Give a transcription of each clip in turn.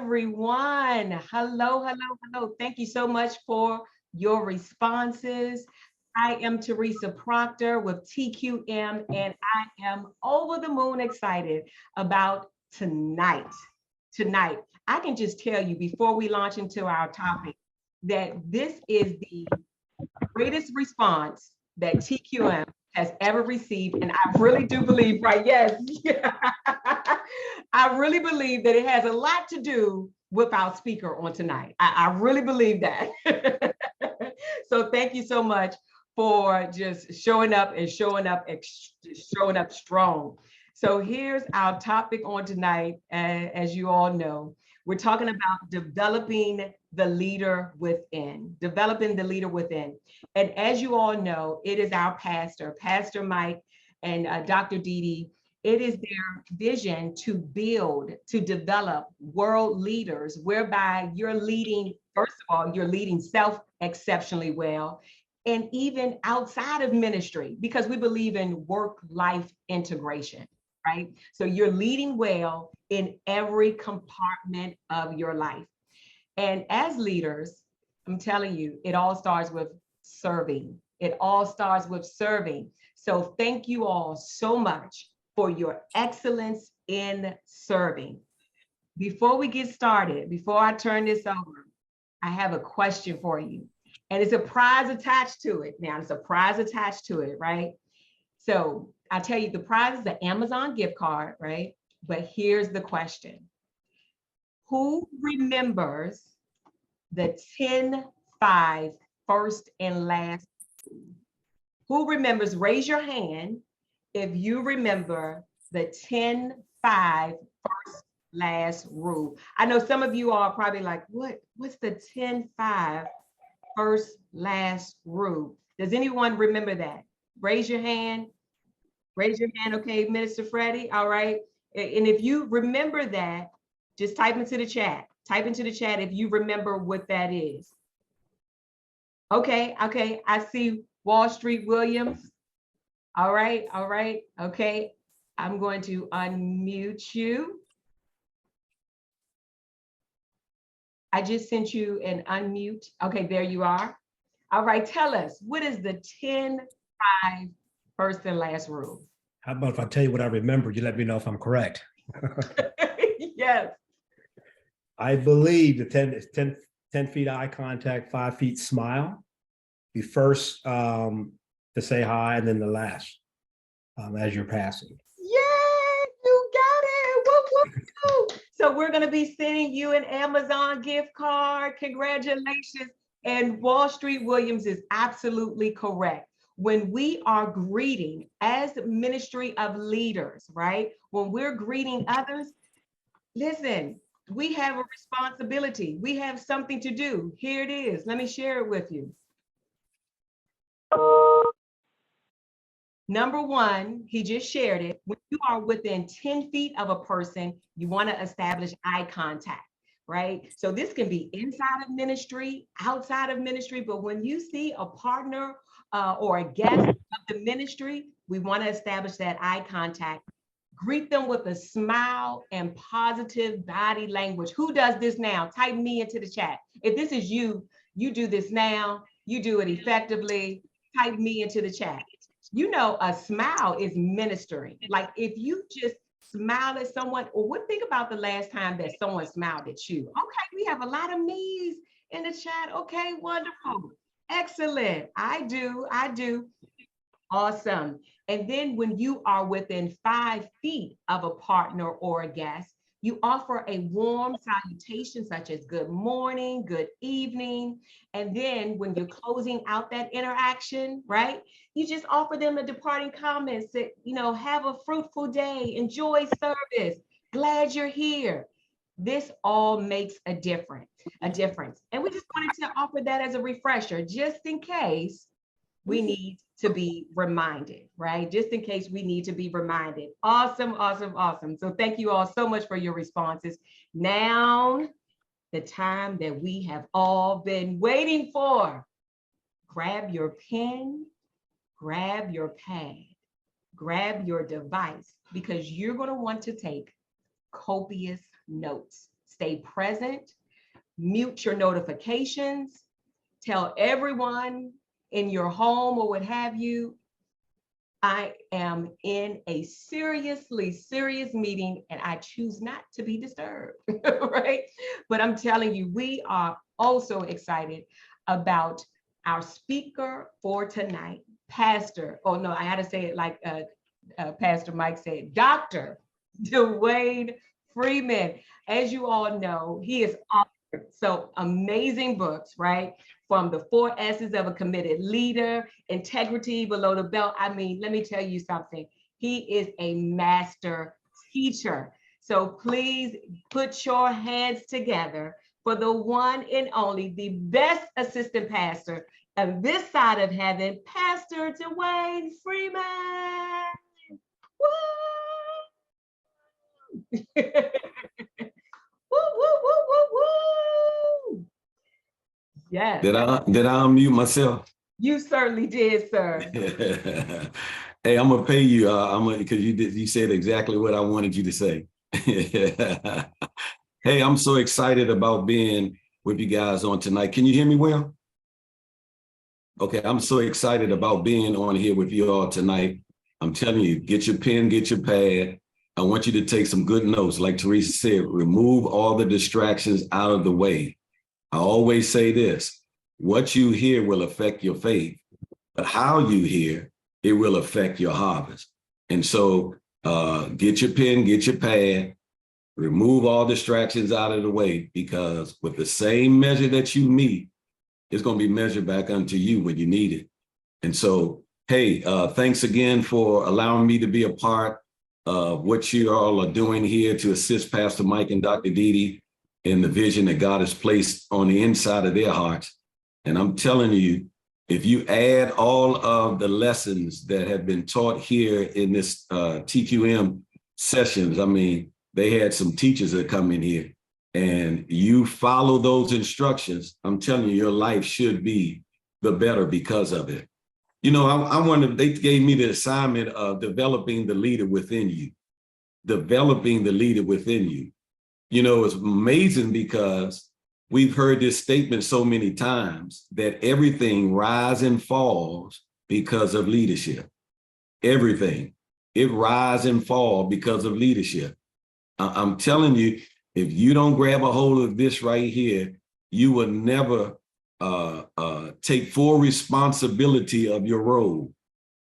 everyone. Hello, hello, hello. Thank you so much for your responses. I am Teresa Proctor with TQM, and I am over the moon excited about tonight. Tonight, I can just tell you before we launch into our topic that this is the greatest response that TQM has ever received. And I really do believe, right? Yes. I really believe that it has a lot to do with our speaker on tonight. I really believe that. So thank you so much for just showing up and showing up strong. So here's our topic on tonight. As you all know, we're talking about developing the leader within, developing the leader within. And as you all know, it is our pastor, Pastor Mike and Dr. Dee. It is their vision to build, to develop world leaders, whereby you're leading, first of all, you're leading self exceptionally well, and even outside of ministry, because we believe in work-life integration, right? So you're leading well in every compartment of your life. And as leaders, I'm telling you, it all starts with serving. It all starts with serving. So thank you all so much for your excellence in serving. Before we get started, before I turn this over, I have a question for you. And it's a prize attached to it. Now, it's a prize attached to it, right? So I tell you, the prize is the Amazon gift card, right? But here's the question. Who remembers the 10-5 first and last? Who remembers? Raise your hand if you remember the 10-5 first last rule. I know some of you are probably like, what's the 10-5 first last rule? Does anyone remember that? Raise your hand. Raise your hand. Okay, Minister Freddie. All right. And if you remember that, just type into the chat. Type into the chat if you remember what that is. Okay, okay. I see Wall Street Williams. All right, all right. Okay, I'm going to unmute you. I just sent you an unmute. Okay, there you are. All right, tell us, what is the 10-5 first and last rule? How about if I tell you what I remember, you let me know if I'm correct? Yes. I believe the 10 feet eye contact, 5 feet smile. The first to say hi, and then the last as you're passing. Yeah, you got it. Woo, woo, woo. So we're going to be sending you an Amazon gift card. Congratulations. And Wall Street Williams is absolutely correct. When we are greeting as ministry of leaders, right? When we're greeting others, listen, we have a responsibility. We have something to do. Here it is. Let me share it with you. Number one, he just shared it. When you are within 10 feet of a person, you want to establish eye contact, right? So this can be inside of ministry, outside of ministry, but when you see a partner or a guest of the ministry, we want to establish that eye contact. Greet them with a smile and positive body language. Who does this now? Type me into the chat. If this is you, you do this now, you do it effectively. Type me into the chat. You know, a smile is ministering. Like if you just smile at someone, or what, think about the last time that someone smiled at you. Okay, we have a lot of me's in the chat. Okay, wonderful. Excellent. I do. Awesome. And then when you are within 5 feet of a partner or a guest, you offer a warm salutation such as good morning, good evening. And then when you're closing out that interaction, right, you just offer them a departing comments that, have a fruitful day, enjoy service, glad you're here. This all makes a difference. And we just wanted to offer that as a refresher, just in case we need to be reminded, right? Just in case we need to be reminded. Awesome, awesome, awesome. So thank you all so much for your responses. Now, the time that we have all been waiting for. Grab your pen, grab your pad, grab your device, because you're going to want to take copious notes. stay present, mute your notifications, tell everyone in your home or what have you, I am in a seriously serious meeting and I choose not to be disturbed, right? But I'm telling you, we are also excited about our speaker for tonight, Pastor, oh no, I had to say it like Pastor Mike said, Dr. Dewayne Freeman. As you all know, he is authored so amazing books, right? From the 4 S's of a committed leader, integrity below the belt. I mean, let me tell you something. He is a master teacher. So please put your hands together for the one and only, the best assistant pastor on this side of heaven, Pastor Dewayne Freeman. Woo! Woo, woo, woo, woo, woo. Yes. Did I unmute myself? You certainly did, sir. Hey, I'm gonna pay you. Because you said exactly what I wanted you to say. Hey, I'm so excited about being with you guys on tonight. Can you hear me well? Okay, I'm so excited about being on here with you all tonight. I'm telling you, get your pen, get your pad. I want you to take some good notes. Like Teresa said, remove all the distractions out of the way. I always say this, what you hear will affect your faith, but how you hear, it will affect your harvest. And so get your pen, get your pad, remove all distractions out of the way, because with the same measure that you meet, it's going to be measured back unto you when you need it. And so, hey, thanks again for allowing me to be a part of what you all are doing here to assist Pastor Mike and Dr. Dee in the vision that God has placed on the inside of their hearts. And I'm telling you, if you add all of the lessons that have been taught here in this TQM sessions, I mean, they had some teachers that come in here, and you follow those instructions, I'm telling you, your life should be the better because of it. You know, I wonder, they gave me the assignment of developing the leader within you, developing the leader within you. You know, it's amazing because we've heard this statement so many times that everything rises and falls because of leadership. Everything, it rises and falls because of leadership. I'm telling you, if you don't grab a hold of this right here, you will never take full responsibility of your role,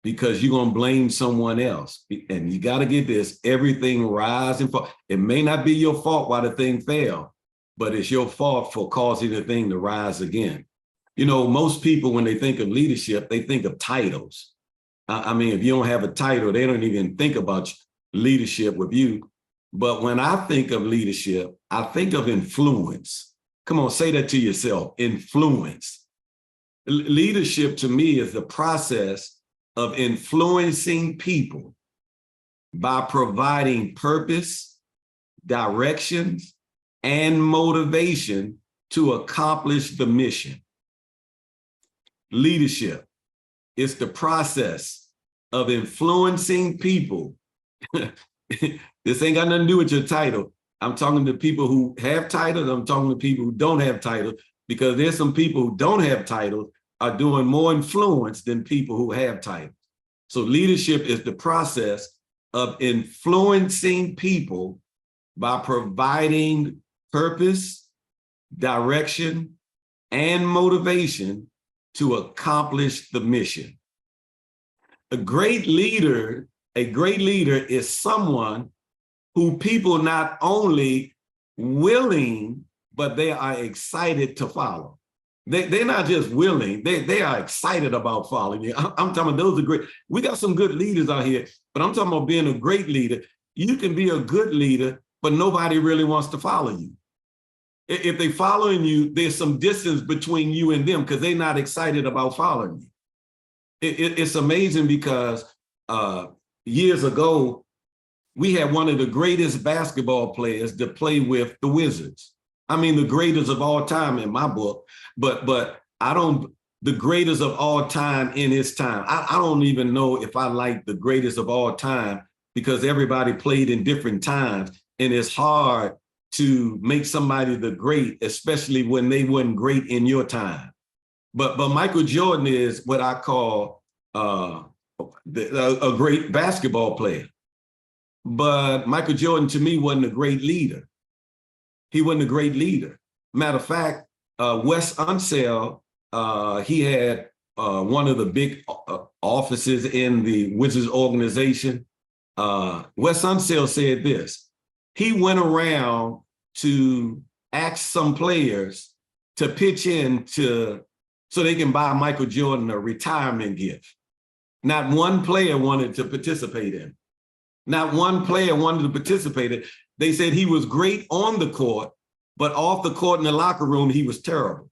because you're going to blame someone else. And you got to get this, everything rise and fall. It may not be your fault why the thing fell, but it's your fault for causing the thing to rise again. You know, most people, when they think of leadership, they think of titles. I mean, if you don't have a title, they don't even think about leadership with you. But when I think of leadership, I think of influence. Come on, say that to yourself, influence. Leadership to me is the process of influencing people by providing purpose, directions, and motivation to accomplish the mission. Leadership is the process of influencing people. This ain't got nothing to do with your title. I'm talking to people who have titles. I'm talking to people who don't have titles, because there's some people who don't have titles are doing more influence than people who have titles. So leadership is the process of influencing people by providing purpose, direction, and motivation to accomplish the mission. A great leader is someone who people not only willing, but they are excited to follow. They're not just willing, they are excited about following you. I'm talking about those are great. We got some good leaders out here, but I'm talking about being a great leader. You can be a good leader, but nobody really wants to follow you. If they're following you, there's some distance between you and them because they're not excited about following you. It's amazing because years ago, we had one of the greatest basketball players to play with the Wizards. I mean, the greatest of all time in my book, but the greatest of all time in his time. I don't even know if I like the greatest of all time, because everybody played in different times, and it's hard to make somebody the great, especially when they weren't great in your time. But Michael Jordan is what I call a great basketball player. But Michael Jordan, to me, wasn't a great leader. He wasn't a great leader. Matter of fact, Wes Unseld, he had one of the big offices in the Wizards organization. Wes Unseld said this. He went around to ask some players to pitch in so they can buy Michael Jordan a retirement gift. Not one player wanted to participate in. Not one player wanted to participate in. They said he was great on the court, but off the court in the locker room, he was terrible.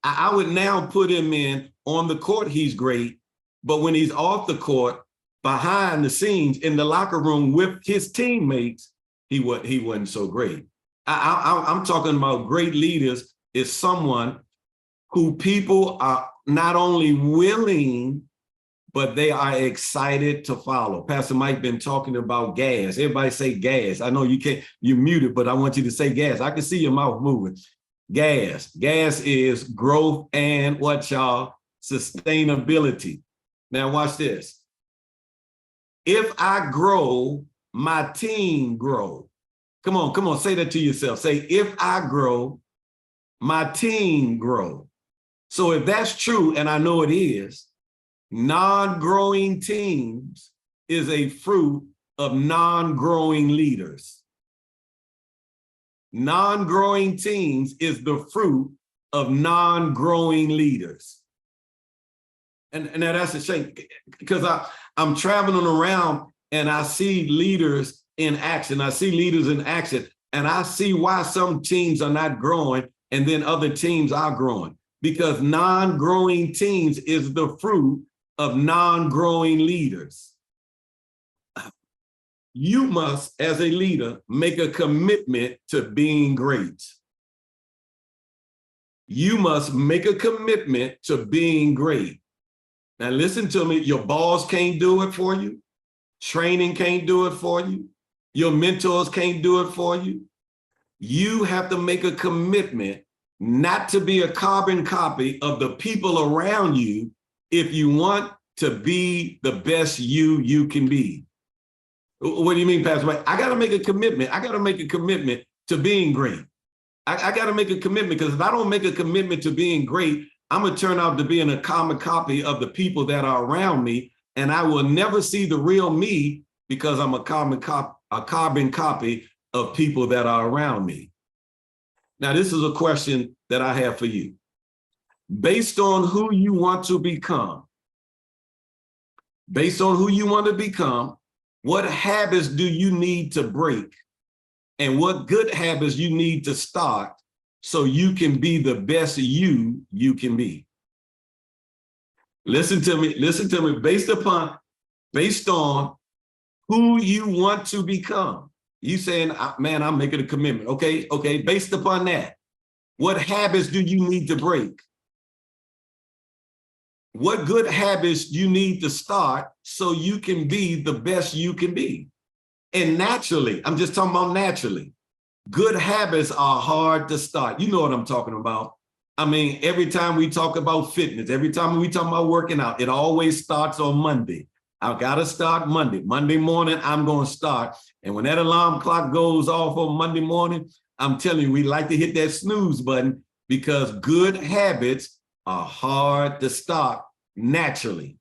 I would now put him in on the court, he's great, but when he's off the court, behind the scenes in the locker room with his teammates, he wasn't so great. I'm talking about great leaders is someone who people are not only willing, but they are excited to follow. Pastor Mike been talking about gas. Everybody say gas. I know you can't, you're muted, but I want you to say gas. I can see your mouth moving. Gas. Gas is growth and what, y'all? Sustainability. Now watch this. If I grow, my team grow. Come on, say that to yourself. Say, if I grow, my team grow. So if that's true, and I know it is, non-growing teams is a fruit of non-growing leaders. Non-growing teams is the fruit of non-growing leaders. And that's a shame, because I'm traveling around and I see leaders in action. I see leaders in action, and I see why some teams are not growing and then other teams are growing, because non-growing teams is the fruit of non-growing leaders. You must, as a leader, make a commitment to being great. You must make a commitment to being great. Now listen to me, your boss can't do it for you. Training can't do it for you. Your mentors can't do it for you. You have to make a commitment not to be a carbon copy of the people around you if you want to be the best you can be. What do you mean, Pastor Mike? I got to make a commitment. I got to make a commitment to being great. I got to make a commitment, because if I don't make a commitment to being great, I'm going to turn out to being a carbon copy of the people that are around me, and I will never see the real me because I'm a carbon copy of people that are around me. Now, this is a question that I have for you. Based on who you want to become, what habits do you need to break? And what good habits you need to start so you can be the best you can be? Listen to me, based on who you want to become. You saying, man, I'm making a commitment. Okay, based upon that, what habits do you need to break? What good habits you need to start so you can be the best you can be? And naturally, I'm just talking about naturally, good habits are hard to start. You know what I'm talking about. I mean, every time we talk about fitness, every time we talk about working out, it always starts on Monday. I've got to start Monday. Monday morning, I'm going to start. And when that alarm clock goes off on Monday morning, I'm telling you, we like to hit that snooze button, because good habits are hard to start naturally.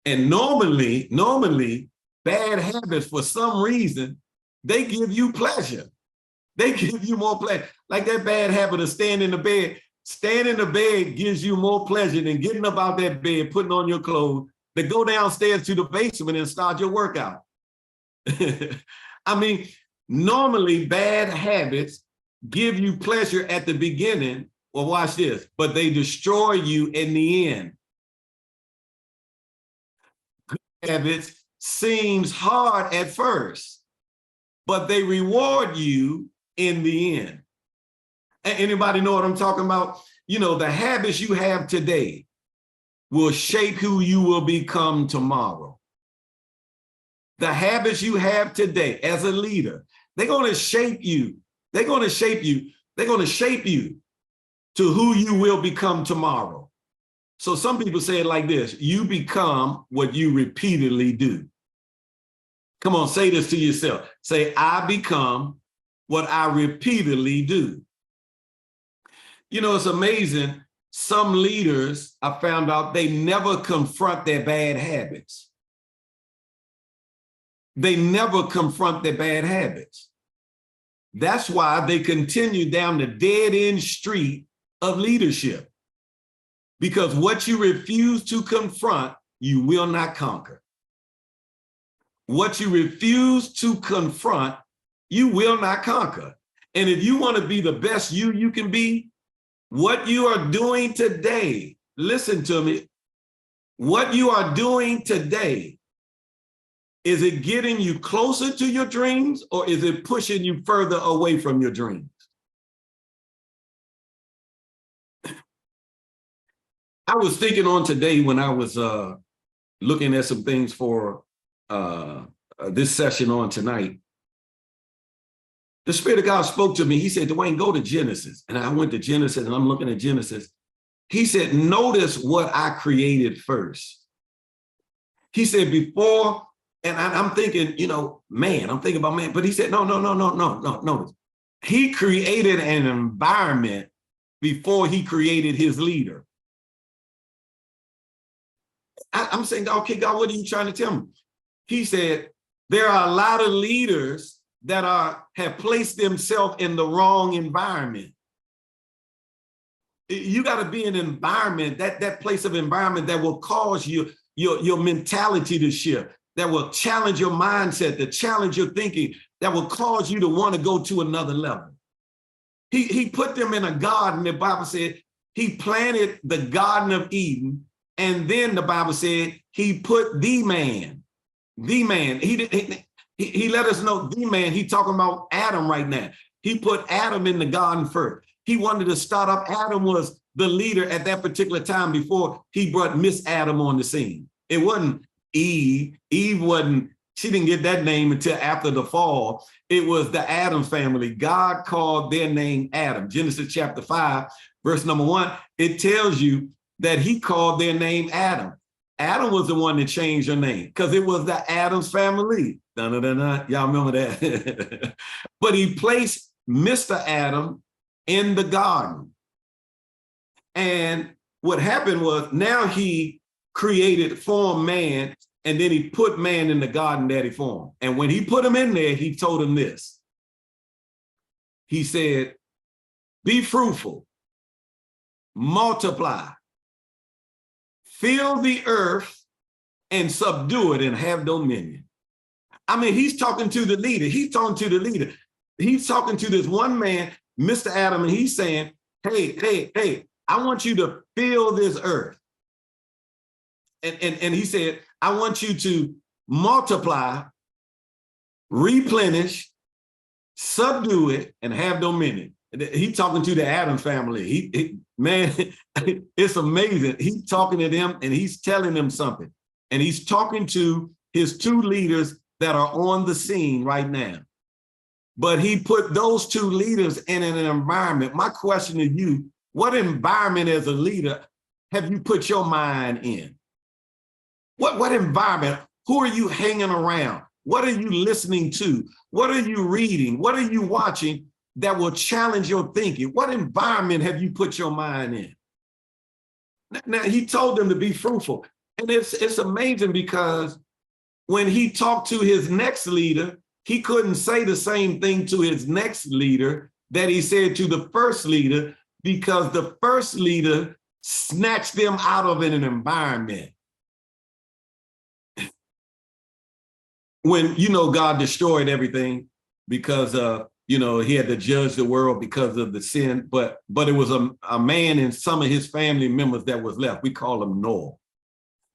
And normally, bad habits, for some reason, they give you pleasure. They give you more pleasure. Like that bad habit of staying in the bed. Staying in the bed gives you more pleasure than getting up out that bed, putting on your clothes, to go downstairs to the basement and start your workout. I mean, normally bad habits give you pleasure at the beginning. Well, watch this, but they destroy you in the end. Good habits seems hard at first, but they reward you in the end. Anybody know what I'm talking about? You know, the habits you have today will shape who you will become tomorrow. The habits you have today as a leader, they're going to shape you They're going to shape you. They're going to shape you to who you will become tomorrow. So some people say it like this: you become what you repeatedly do. Come on, say this to yourself. Say, I become what I repeatedly do. You know, it's amazing. Some leaders, I found out, they never confront their bad habits. They never confront their bad habits. That's why they continue down the dead-end street of leadership. Because what you refuse to confront, you will not conquer. What you refuse to confront, you will not conquer. And if you want to be the best you can be, what you are doing today, listen to me, what you are doing today, is it getting you closer to your dreams, or is it pushing you further away from your dreams? I was thinking on today when I was looking at some things for this session on tonight. The Spirit of God spoke to me. He said, Dewayne, go to Genesis. And I went to Genesis and I'm looking at Genesis. He said, notice what I created first. He said, before, and I'm thinking, you know, man, I'm thinking about man. But he said, no. Notice. He created an environment before he created his leader. I'm saying, okay, God, what are you trying to tell me? He said, there are a lot of leaders that have placed themselves in the wrong environment. You got to be in an environment, that place of environment that will cause your mentality to shift, that will challenge your mindset, that challenge your thinking, that will cause you to want to go to another level. He put them in a garden. The Bible said he planted the Garden of Eden. And then the Bible said he put the man. He let us know the man. He talking about Adam right now. He put Adam in the garden first. He wanted to start up. Adam was the leader at that particular time before he brought Miss Adam on the scene. It wasn't Eve. Eve wasn't, she didn't get that name until after the fall. It was the Adam family. God called their name Adam. Genesis chapter 5, verse number 1, it tells you that he called their name Adam. Adam was the one that changed her name because it was the Adams family. Y'all remember that? But he placed Mr. Adam in the garden. And what happened was now he formed man, and then he put man in the garden that he formed. And when he put him in there, he told him this. He said, be fruitful, multiply, fill the earth and subdue it and have dominion. I mean, he's talking to the leader. He's talking to the leader. He's talking to this one man, Mr. Adam, and he's saying, hey, I want you to fill this earth. And he said, I want you to multiply, replenish, subdue it, and have dominion. He's talking to the Adam family. Man, it's amazing. He's talking to them and he's telling them something. And he's talking to his two leaders that are on the scene right now. But he put those two leaders in an environment. My question to you, what environment as a leader have you put your mind in? What environment? Who are you hanging around? What are you listening to? What are you reading? What are you watching that will challenge your thinking? What environment have you put your mind in? Now, he told them to be fruitful. And it's amazing because when he talked to his next leader, he couldn't say the same thing to his next leader that he said to the first leader, because the first leader snatched them out of an environment. When, God destroyed everything because, he had to judge the world because of the sin, but it was a man and some of his family members that was left. We call him Noah.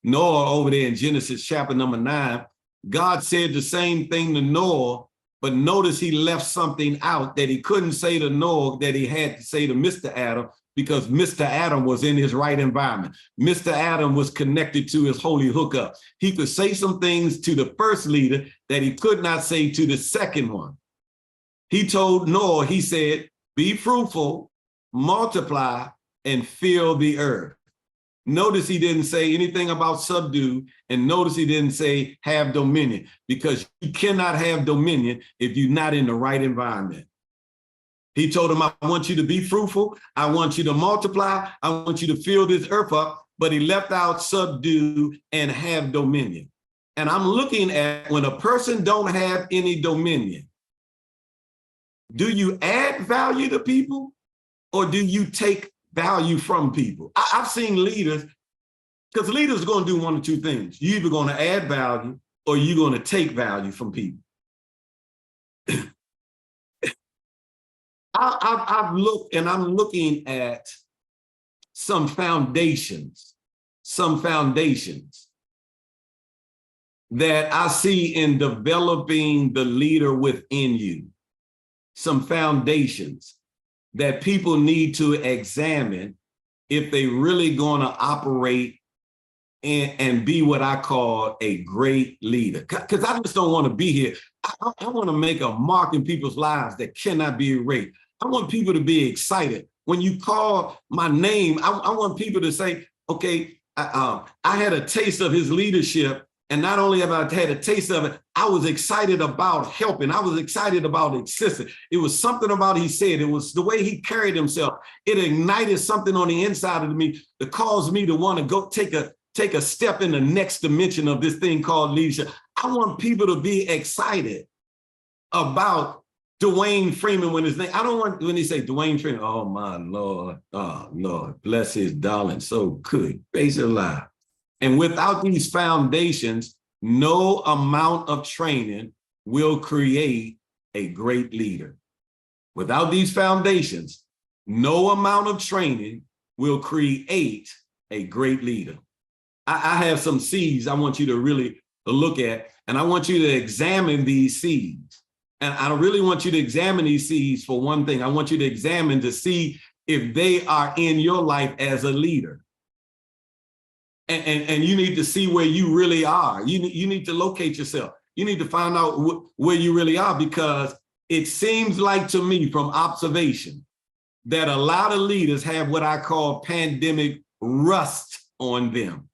Noah over there in Genesis chapter number 9, God said the same thing to Noah, but notice he left something out that he couldn't say to Noah that he had to say to Mr. Adam, because Mr. Adam was in his right environment. Mr. Adam was connected to his holy hookup. He could say some things to the first leader that he could not say to the second one. He told Noah, he said, be fruitful, multiply, and fill the earth. Notice he didn't say anything about subdue, and notice he didn't say have dominion, because you cannot have dominion if you're not in the right environment. He told him, I want you to be fruitful. I want you to multiply. I want you to fill this earth up. But he left out subdue and have dominion. And I'm looking at when a person don't have any dominion, do you add value to people or do you take value from people? I've seen leaders, because leaders are going to do one of two things. You're either going to add value or you're going to take value from people. I've looked and I'm looking at some foundations that I see in developing the leader within you. Some foundations that people need to examine if they really going to operate and be what I call a great leader. Because I just don't want to be here. I want to make a mark in people's lives that cannot be erased. I want people to be excited. When you call my name, I want people to say, okay, I had a taste of his leadership. And not only have I had a taste of it, I was excited about helping. I was excited about assisting. It was something about he said. It was the way he carried himself. It ignited something on the inside of me that caused me to want to go take a step in the next dimension of this thing called leadership. I want people to be excited about Dewayne Freeman when his name, I don't want, when they say Dewayne Freeman, oh my Lord, oh Lord, bless his darling, so good, praise the Lord. And without these foundations, no amount of training will create a great leader. Without these foundations, no amount of training will create a great leader. I have some seeds I want you to really look at, and I want you to examine these seeds. And I really want you to examine these seeds for one thing. I want you to examine to see if they are in your life as a leader. And you need to see where you really are. You need to locate yourself. You need to find out where you really are, because it seems like to me from observation that a lot of leaders have what I call pandemic rust on them.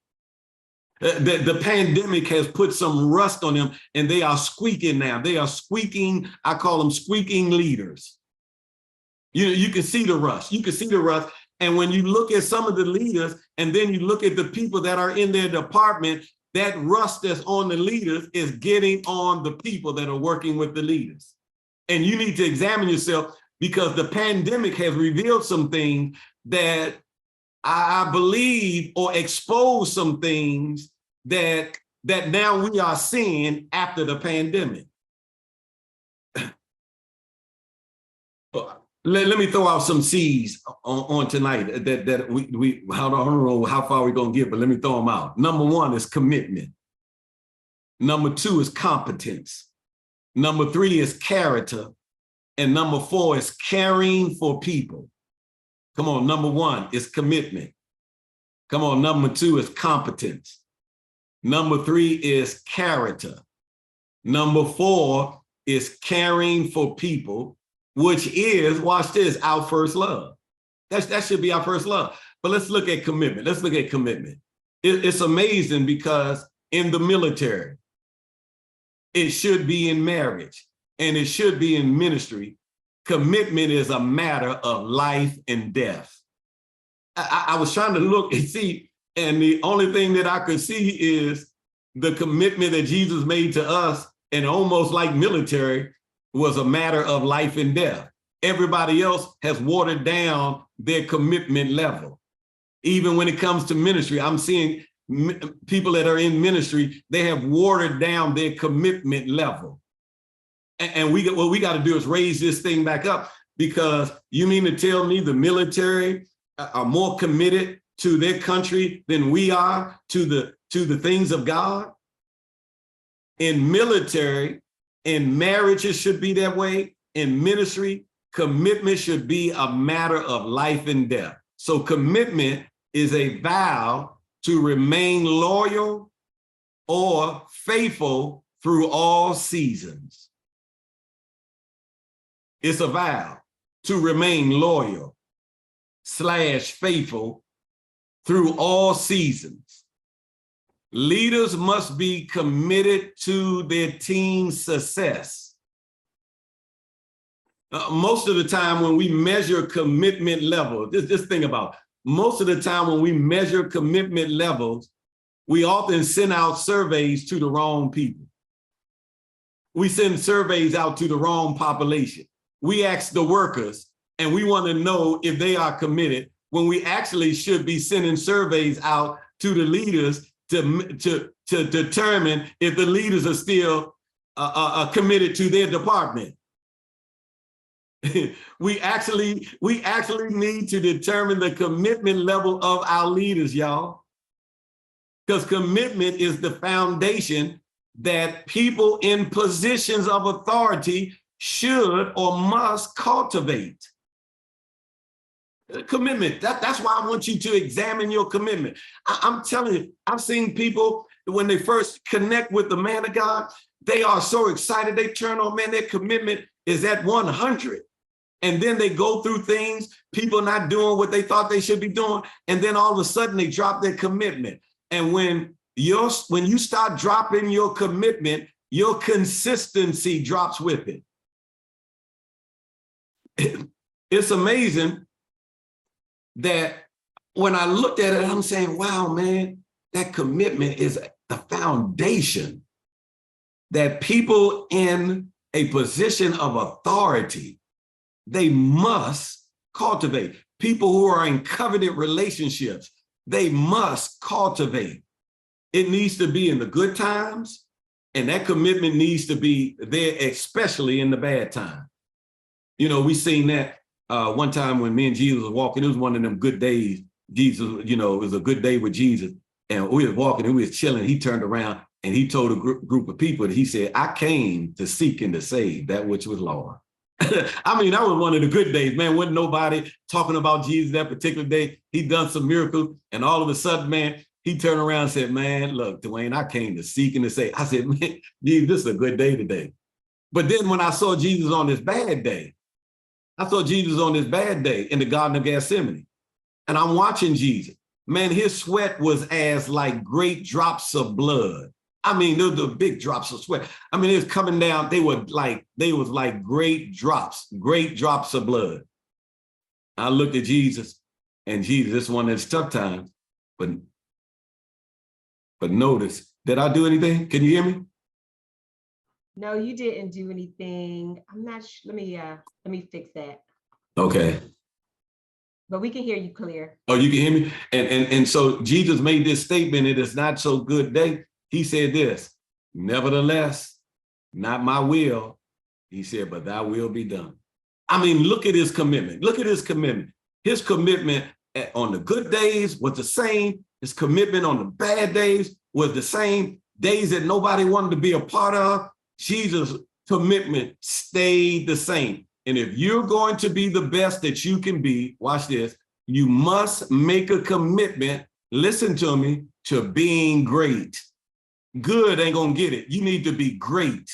The pandemic has put some rust on them and they are squeaking now. They are squeaking. I call them squeaking leaders. You can see the rust. You can see the rust. And when you look at some of the leaders and then you look at the people that are in their department, that rust that's on the leaders is getting on the people that are working with the leaders. And you need to examine yourself, because the pandemic has revealed some things that I believe, or expose some things that now we are seeing after the pandemic. Let me throw out some seeds on tonight that we I don't know how far we're gonna get, but let me throw them out. Number one is commitment. Number two is competence. Number three is character. And number four is caring for people. Come on, number one is commitment. Come on, number two is competence. Number three is character. Number four is caring for people, which is, watch this, our first love. That should be our first love. But let's look at commitment. Let's look at commitment. It's amazing, because in the military, it should be in marriage, and it should be in ministry. Commitment is a matter of life and death. I was trying to look and see, and the only thing that I could see is the commitment that Jesus made to us, and almost like military, was a matter of life and death. Everybody else has watered down their commitment level. Even when it comes to ministry, I'm seeing people that are in ministry, they have watered down their commitment level. And what we got to do is raise this thing back up, because you mean to tell me the military are more committed to their country than we are to the things of God? In military, in marriage, it should be that way. In ministry, commitment should be a matter of life and death. So commitment is a vow to remain loyal or faithful through all seasons. It's a vow to remain loyal / faithful through all seasons. Leaders must be committed to their team's success. Most of the time when we measure commitment level, just think about it. Most of the time when we measure commitment levels, we often send out surveys to the wrong people. We send surveys out to the wrong population. We ask the workers and we want to know if they are committed when we actually should be sending surveys out to the leaders to determine if the leaders are still committed to their department. we actually need to determine the commitment level of our leaders, y'all. Because commitment is the foundation that people in positions of authority should or must cultivate. Commitment, that's why I want you to examine your commitment. I'm telling you, I've seen people, when they first connect with the man of God, they are so excited, they turn on, man, their commitment is at 100. And then they go through things, people not doing what they thought they should be doing, and then all of a sudden they drop their commitment. And when you start dropping your commitment, your consistency drops with it. It's amazing that when I looked at it, I'm saying, wow, man, that commitment is the foundation that people in a position of authority, they must cultivate. People who are in covenant relationships, they must cultivate. It needs to be in the good times, and that commitment needs to be there, especially in the bad time. You know, we seen that one time when me and Jesus was walking. It was one of them good days. Jesus, you know, it was a good day with Jesus. And we was walking and we was chilling. He turned around and he told a group of people, he said, I came to seek and to save that which was lost. I mean, that was one of the good days, man. Wasn't nobody talking about Jesus that particular day. He done some miracles. And all of a sudden, man, he turned around and said, man, look, Dewayne, I came to seek and to save. I said, man, Jesus, this is a good day today. But then when I saw Jesus on this bad day, in the Garden of Gethsemane, and I'm watching Jesus. Man, his sweat was as like great drops of blood. I mean, those are big drops of sweat. I mean, it was coming down. They was like great drops of blood. I looked at Jesus, and Jesus, this is one of his tough times. But notice, did I do anything? Can you hear me? No, you didn't do anything. I'm not sure. Let me fix that. Okay. But we can hear you clear. Oh, you can hear me? And so Jesus made this statement, it is not so good day. He said this, nevertheless, not my will. He said, but thy will be done. I mean, look at his commitment. Look at his commitment. His commitment on the good days was the same. His commitment on the bad days was the same. Days that nobody wanted to be a part of, Jesus' commitment stayed the same. And if you're going to be the best that you can be, watch this, you must make a commitment, listen to me, to being great. Good ain't gonna get it. You need to be great.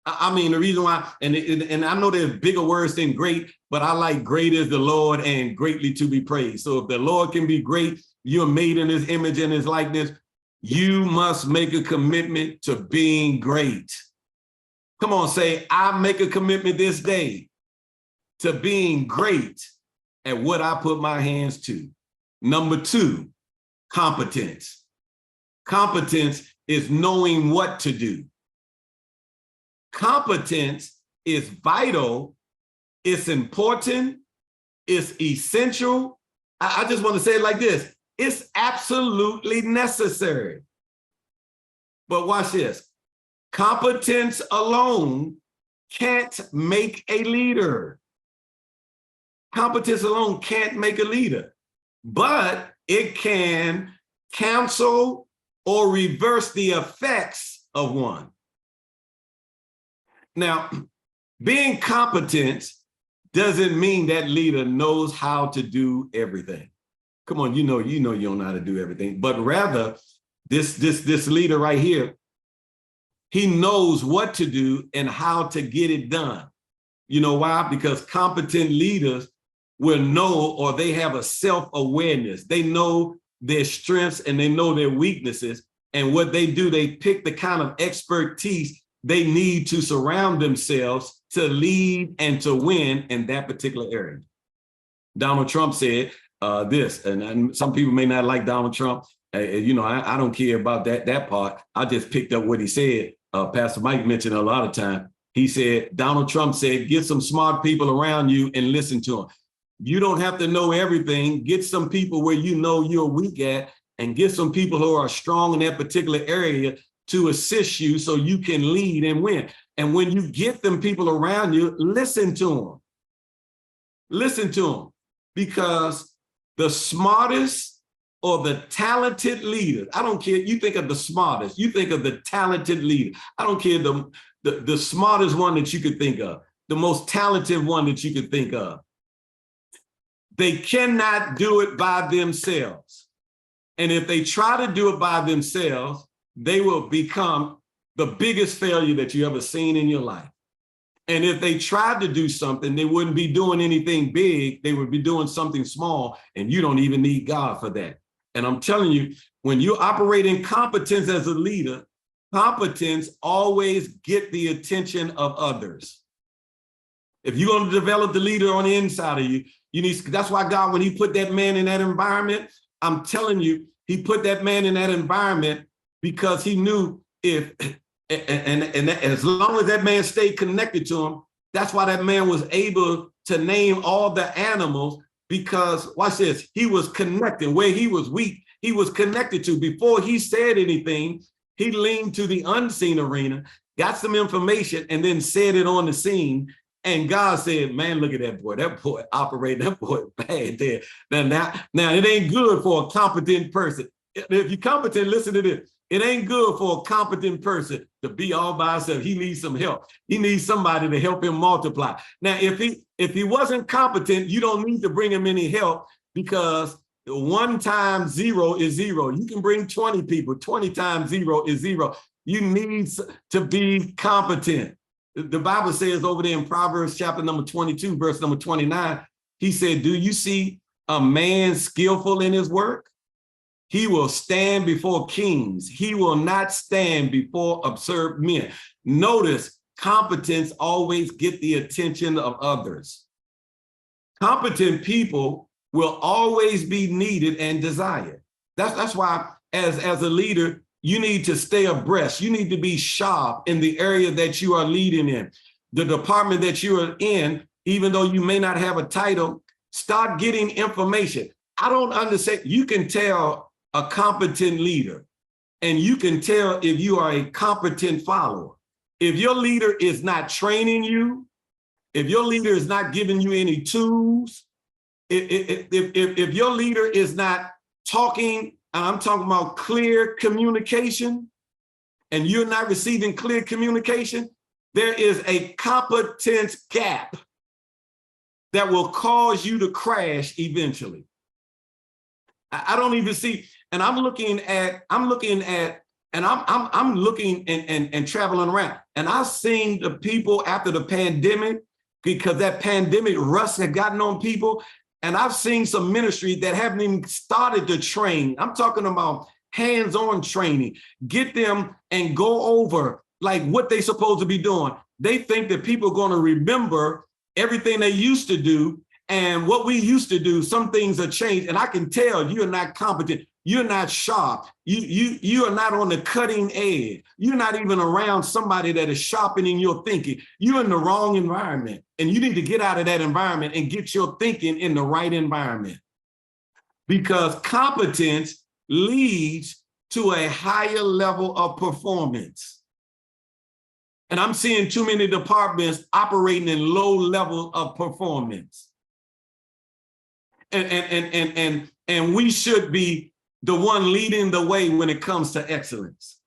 I mean, the reason why, and I know there's bigger words than great, but I like great is the Lord and greatly to be praised. So if the Lord can be great, you're made in his image and his likeness, you must make a commitment to being great. Come on, say, I make a commitment this day to being great at what I put my hands to. Number 2, competence. Competence is knowing what to do. Competence is vital, it's important, it's essential. I just want to say it like this, it's absolutely necessary. But watch this, competence alone can't make a leader. Competence alone can't make a leader, but it can cancel or reverse the effects of one. Now, being competent doesn't mean that leader knows how to do everything. Come on, you know you don't know how to do everything, but rather this leader right here, he knows what to do and how to get it done. You know why? Because competent leaders will know, or they have a self-awareness. They know their strengths and they know their weaknesses. And what they do, they pick the kind of expertise they need to surround themselves to lead and to win in that particular area. Donald Trump said this, and some people may not like Donald Trump. You know, I don't care about that part. I just picked up what he said. Pastor Mike mentioned a lot of time. He said, Donald Trump said, get some smart people around you and listen to them. You don't have to know everything. Get some people where you know you're weak at, and get some people who are strong in that particular area to assist you so you can lead and win. And when you get them people around you, listen to them. Listen to them, because the smartest or the talented leader, I don't care, you think of the smartest, you think of the talented leader. I don't care the smartest one that you could think of, the most talented one that you could think of. They cannot do it by themselves. And if they try to do it by themselves, they will become the biggest failure that you ever seen in your life. And if they tried to do something, they wouldn't be doing anything big. They would be doing something small, and you don't even need God for that. And I'm telling you, when you operate in competence as a leader, competence always get the attention of others. If you're going to develop the leader on the inside of you, you need, that's why God, when he put that man in that environment, I'm telling you, he put that man in that environment because he knew if, and as long as that man stayed connected to him, that's why that man was able to name all the animals, because watch this, he was connected. Where he was weak, he was connected to. Before he said anything, he leaned to the unseen arena, got some information, and then said it on the scene. And God said, man, look at that boy operating, that boy bad there. Now it ain't good for a competent person. If you're competent, listen to this. It ain't good for a competent person to be all by himself. He needs some help. He needs somebody to help him multiply. Now, if he wasn't competent, you don't need to bring him any help, because 1 times 0 is 0. You can bring 20 people. 20 times 0 is 0. You need to be competent. The Bible says over there in Proverbs chapter number 22, verse number 29, he said, do you see a man skillful in his work? He will stand before kings. He will not stand before absurd men. Notice, competence always get the attention of others. Competent people will always be needed and desired. That's why as a leader, you need to stay abreast. You need to be sharp in the area that you are leading in. The department that you are in, even though you may not have a title, start getting information. I don't understand. You can tell a competent leader, and you can tell if you are a competent follower. If your leader is not training you, if your leader is not giving you any tools, if your leader is not talking, and I'm talking about clear communication, and you're not receiving clear communication, there is a competence gap that will cause you to crash eventually. I don't even see, and I'm looking and traveling around, and I've seen the people after the pandemic, because that pandemic rust had gotten on people. And I've seen some ministry that haven't even started to train. I'm talking about hands-on training. Get them and go over like what they're supposed to be doing. They think that people are going to remember everything they used to do, and what we used to do, some things have changed. And I can tell you're not competent. You're not sharp. You are not on the cutting edge. You're not even around somebody that is sharpening your thinking. You're in the wrong environment, and you need to get out of that environment and get your thinking in the right environment, because competence leads to a higher level of performance. And I'm seeing too many departments operating in low level of performance. And we should be the one leading the way when it comes to excellence.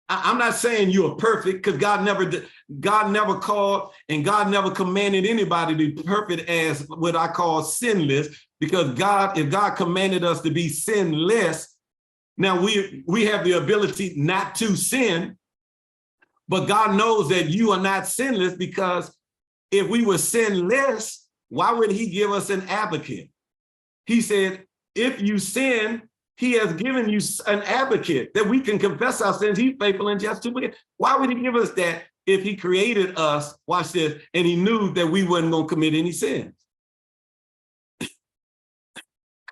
I'm not saying you are perfect, because God never called and God never commanded anybody to be perfect as what I call sinless, because if God commanded us to be sinless, now we have the ability not to sin, but God knows that you are not sinless, because if we were sinless, why would he give us an advocate? He said, if you sin, he has given you an advocate that we can confess our sins. He's faithful and just to forgive. Why would he give us that if he created us, watch this, and he knew that we wasn't going to commit any sins?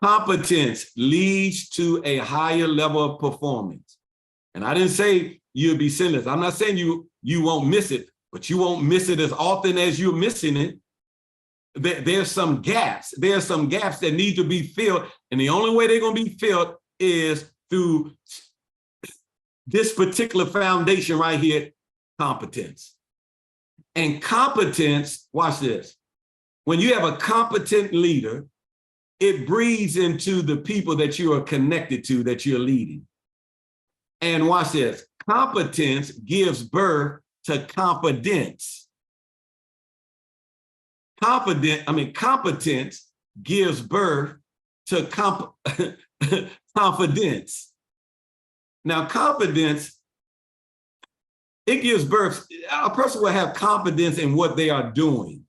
Competence leads to a higher level of performance. And I didn't say you'll be sinless. I'm not saying you won't miss it, but you won't miss it as often as you're missing it. There's some gaps. There's some gaps that need to be filled. And the only way they're going to be filled is through this particular foundation right here, competence. And competence, watch this. When you have a competent leader, it breathes into the people that you are connected to, that you're leading. And watch this. Competence gives birth to confidence. Competence gives birth to confidence. Now, confidence, it gives birth, a person will have confidence in what they are doing.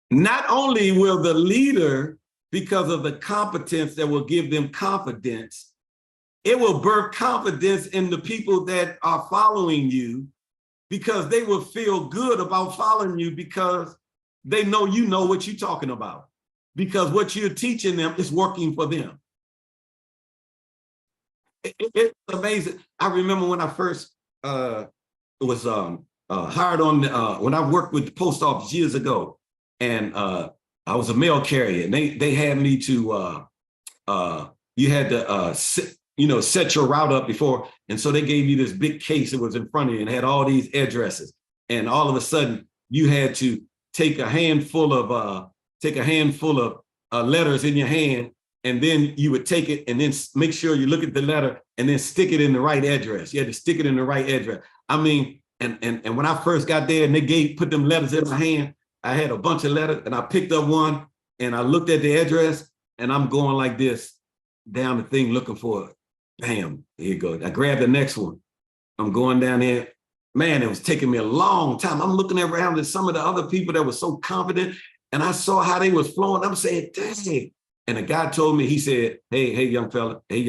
Not only will the leader, because of the competence that will give them confidence, it will birth confidence in the people that are following you, because they will feel good about following you because they know you know what you're talking about, because what you're teaching them is working for them. It's amazing. I remember when I first was hired on, when I worked with the post office years ago, and I was a mail carrier, and they had me to, you had to set your route up before. And so they gave you this big case that was in front of you and had all these addresses. And all of a sudden you had to take a handful of letters in your hand, and then you would take it and then make sure you look at the letter and then stick it in the right address. You had to stick it in the right address. I mean, and when I first got there and they put them letters in my hand, I had a bunch of letters and I picked up one and I looked at the address and I'm going like this down the thing looking for it. Bam, here you go. I grabbed the next one. I'm going down there. Man, it was taking me a long time. I'm looking around at some of the other people that were so confident, and I saw how they was flowing. I'm saying, dang. And the guy told me, he said, hey, young fella, don't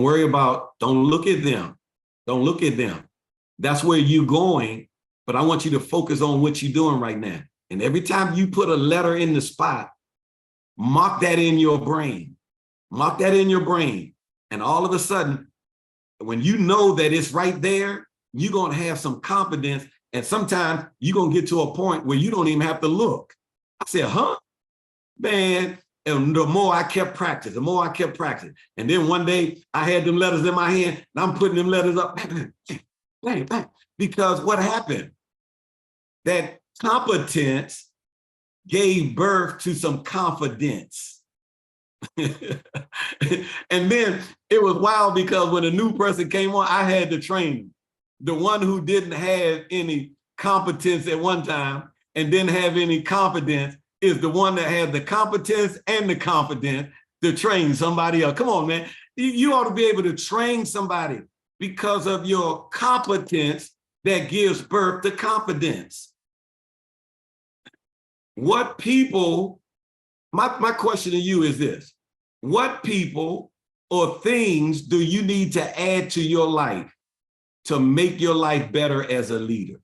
look at them. Don't look at them. That's where you're going, but I want you to focus on what you're doing right now. And every time you put a letter in the spot, mark that in your brain. Mark that in your brain. And all of a sudden, when you know that it's right there, you're going to have some confidence. And sometimes you're going to get to a point where you don't even have to look. I said, huh? Man, and the more I kept practicing, And then one day I had them letters in my hand and I'm putting them letters up. Because what happened? That competence gave birth to some confidence. And then it was wild because when a new person came on, I had to train them. The one who didn't have any competence at one time and didn't have any confidence is the one that had the competence and the confidence to train somebody else. Come on, man. You ought to be able to train somebody because of your competence that gives birth to confidence. What people, my question to you is this: what people or things do you need to add to your life to make your life better as a leader?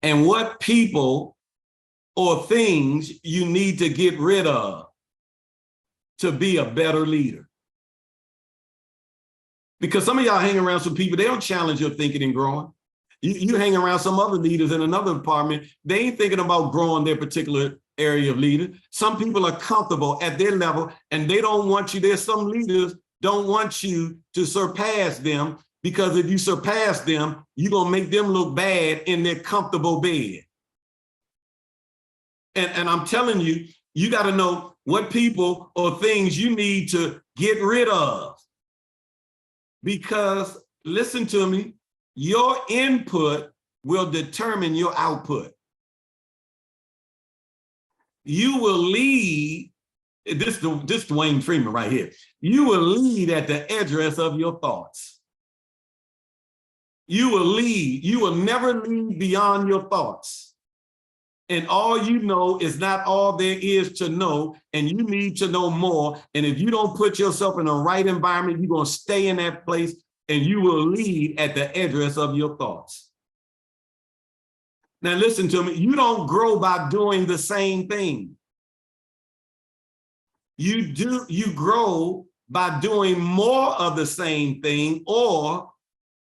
And what people or things you need to get rid of to be a better leader? Because some of y'all hang around some people, they don't challenge your thinking and growing. You hang around some other leaders in another department, they ain't thinking about growing their particular area of leader. Some people are comfortable at their level and they don't want you. There's some leaders don't want you to surpass them, because if you surpass them, you're going to make them look bad in their comfortable bed. And I'm telling you, you got to know what people or things you need to get rid of. Because listen to me, your input will determine your output. You will lead, this Dewayne Freeman right here. You will lead at the address of your thoughts. You will lead. You will never lead beyond your thoughts. And all you know is not all there is to know, and you need to know more. And if you don't put yourself in the right environment, you're going to stay in that place, and you will lead at the address of your thoughts. Now listen to me. You don't grow by doing the same thing. You grow by doing more of the same thing or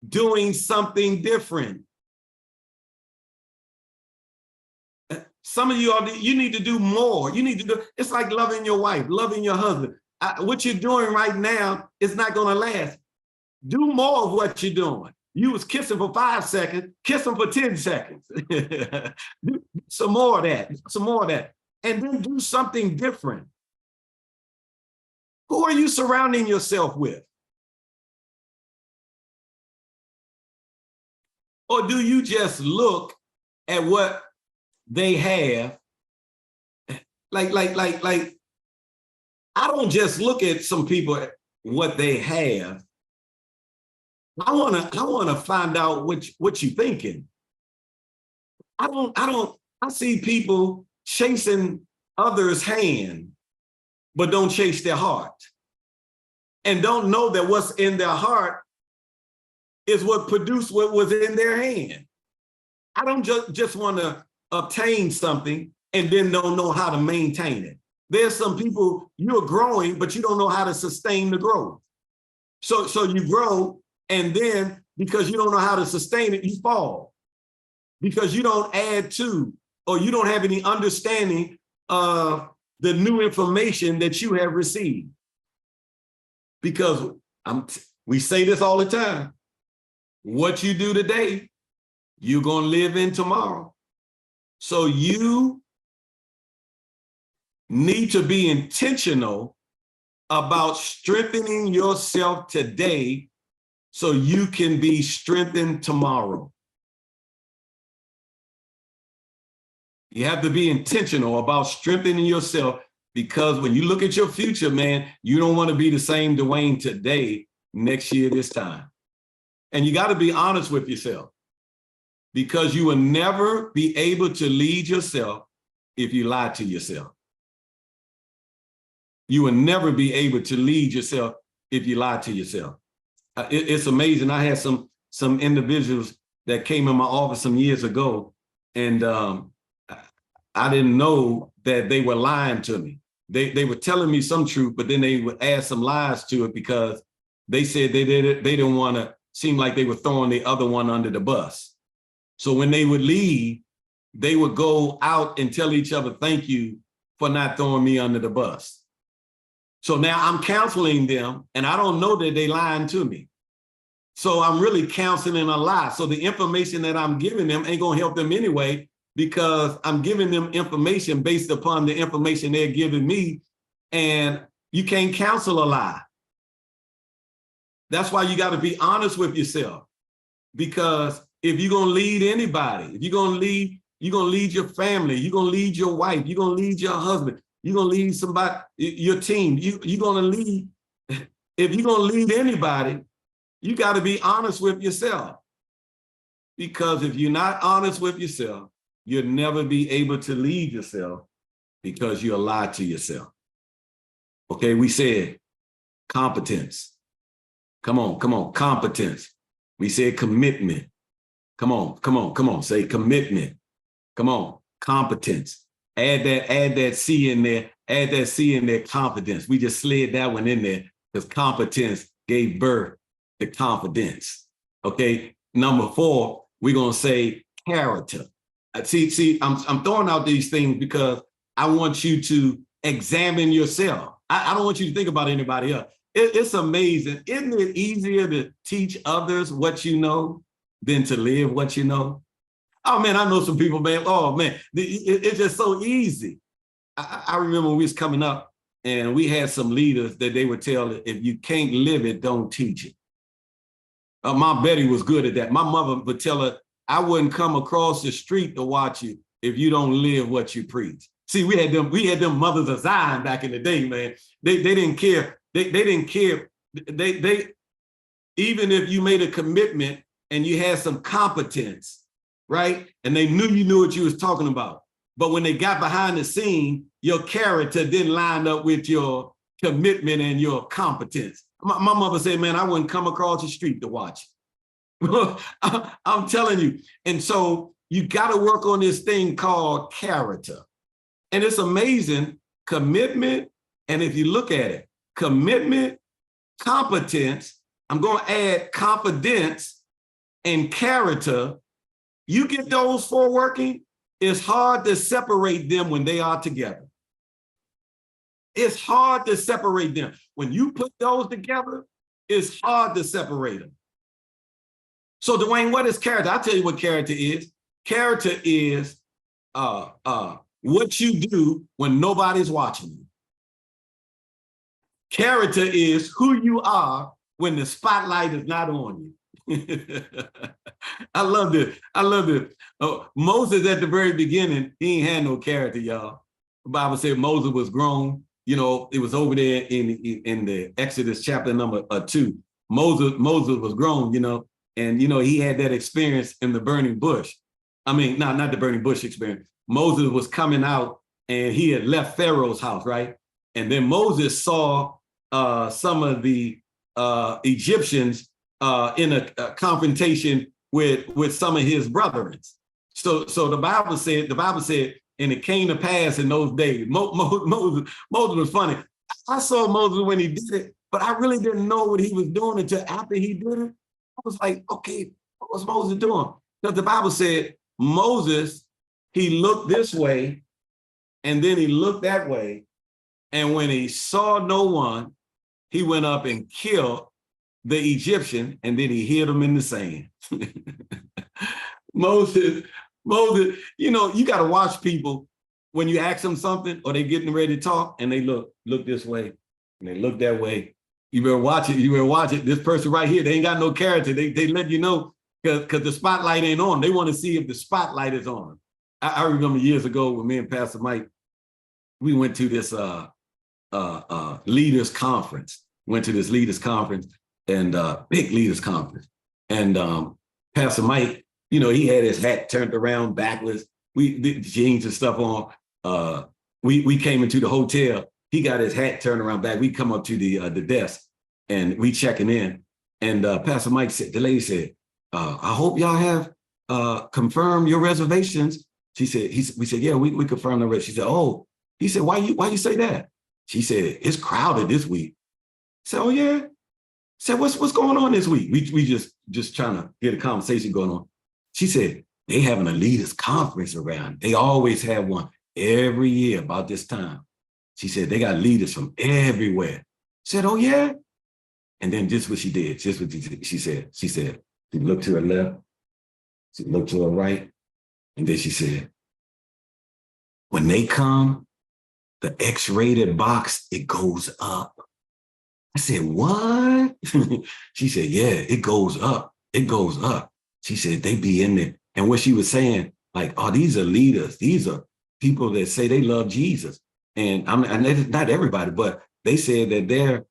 doing something different. Some of you need to do more. You need to do, it's like loving your wife, loving your husband. What you're doing right now is not going to last. Do more of what you're doing. You was kissing for 5 seconds, kiss them for 10 seconds. Do some more of that, some more of that. And then do something different. Who are you surrounding yourself with? Or do you just look at what they have? Like, I don't just look at some people, what they have. I wanna find out what you're thinking. I see people chasing others' hand, but don't chase their heart. And don't know that what's in their heart is what produced what was in their hand. I don't just want to obtain something and then don't know how to maintain it. There's some people, you're growing, but you don't know how to sustain the growth. So you grow, and then because you don't know how to sustain it, you fall. Because you don't add to, or you don't have any understanding of the new information that you have received. Because we say this all the time. What you do today, you're going to live in tomorrow. So you need to be intentional about strengthening yourself today so you can be strengthened tomorrow. You have to be intentional about strengthening yourself, because when you look at your future, man, you don't want to be the same Dewayne today, next year, this time. And you got to be honest with yourself, because you will never be able to lead yourself if you lie to yourself. You will never be able to lead yourself if you lie to yourself. It's amazing. I had some individuals that came in my office some years ago, and I didn't know that they were lying to me. They were telling me some truth, but then they would add some lies to it because they said they didn't want to seem like they were throwing the other one under the bus. So when they would leave, they would go out and tell each other, thank you for not throwing me under the bus. So now I'm counseling them, and I don't know that they lying to me. So I'm really counseling a lie. So the information that I'm giving them ain't gonna help them anyway, because I'm giving them information based upon the information they're giving me, and you can't counsel a lie. That's why you got to be honest with yourself, because if you're going to lead anybody, if you're going to lead your family, you're going to lead your wife, you're going to lead your husband, you're going to lead somebody, your team, you're going to lead, if you're going to lead anybody, you got to be honest with yourself. Because if you're not honest with yourself, you'll never be able to lead yourself, because you'll lie to yourself. Okay, we said competence. Come on, competence. We said commitment. Come on, say commitment. Come on, competence. Add that C in there, confidence. We just slid that one in there because competence gave birth to confidence. Okay, number 4, we're gonna say character. See, I'm throwing out these things because I want you to examine yourself. I don't want you to think about anybody else. It's amazing. Isn't it easier to teach others what you know than to live what you know? Oh man, I know some people, man. Oh man, it's just so easy. I remember when we was coming up, and we had some leaders that they would tell, if you can't live it, don't teach it. My Betty was good at that. My mother would tell her, I wouldn't come across the street to watch you if you don't live what you preach. See, we had them mothers of Zion back in the day, man. They didn't care. They didn't care. They even if you made a commitment and you had some competence, right? And they knew you knew what you was talking about. But when they got behind the scene, your character didn't line up with your commitment and your competence. My mother said, man, I wouldn't come across the street to watch it. I'm telling you. And so you got to work on this thing called character. And it's amazing, commitment. And if you look at it, commitment, competence, I'm going to add confidence and character. You get those four working, it's hard to separate them when they are together. It's hard to separate them. When you put those together, it's hard to separate them. So Dewayne, what is character? I'll tell you what character is. Character is what you do when nobody's watching you. Character is who you are when the spotlight is not on you. I love this. I love this. Oh, Moses at the very beginning, he ain't had no character, y'all. The Bible said Moses was grown. You know, it was over there in the Exodus chapter number 2. Moses was grown, you know, and, you know, he had that experience in the burning bush. I mean, not the burning bush experience. Moses was coming out and he had left Pharaoh's house, right? And then Moses saw some of the Egyptians in a confrontation with some of his brethren. So the Bible said, and it came to pass in those days. Moses was funny. I saw Moses when he did it, but I really didn't know what he was doing until after he did it. I was like, okay, what was Moses doing? Because the Bible said Moses, he looked this way, and then he looked that way. And when he saw no one, he went up and killed the Egyptian, and then he hid him in the sand. Moses, you know, you got to watch people when you ask them something or they getting ready to talk and they look this way and they look that way. You better watch it. You better watch it. This person right here, they ain't got no character. They let you know because the spotlight ain't on. They want to see if the spotlight is on. I remember years ago when me and Pastor Mike, we went to this leaders conference. Went to this leaders conference and big leaders conference. And Pastor Mike, you know, he had his hat turned around backwards. We did jeans and stuff on. We came into the hotel. He got his hat turned around back. We come up to the desk and we checking in. And Pastor Mike said, the lady said, I hope y'all have confirmed your reservations. She said, we said, yeah, we confirmed the reservations. She said, oh, he said, why you say that? She said, it's crowded this week. I said, oh yeah. I said, what's going on this week? We just trying to get a conversation going on. She said, they having a leaders conference around. They always have one every year about this time. She said, they got leaders from everywhere. I said, oh yeah. And then just what she did, just what she said, she looked to her left, she looked to her right, and then she said, when they come, the X-rated box, it goes up. I said, what? She said, yeah, it goes up. It goes up. She said, they be in there. And what she was saying, like, oh, these are leaders. These are people that say they love Jesus. And not everybody, but they said that they're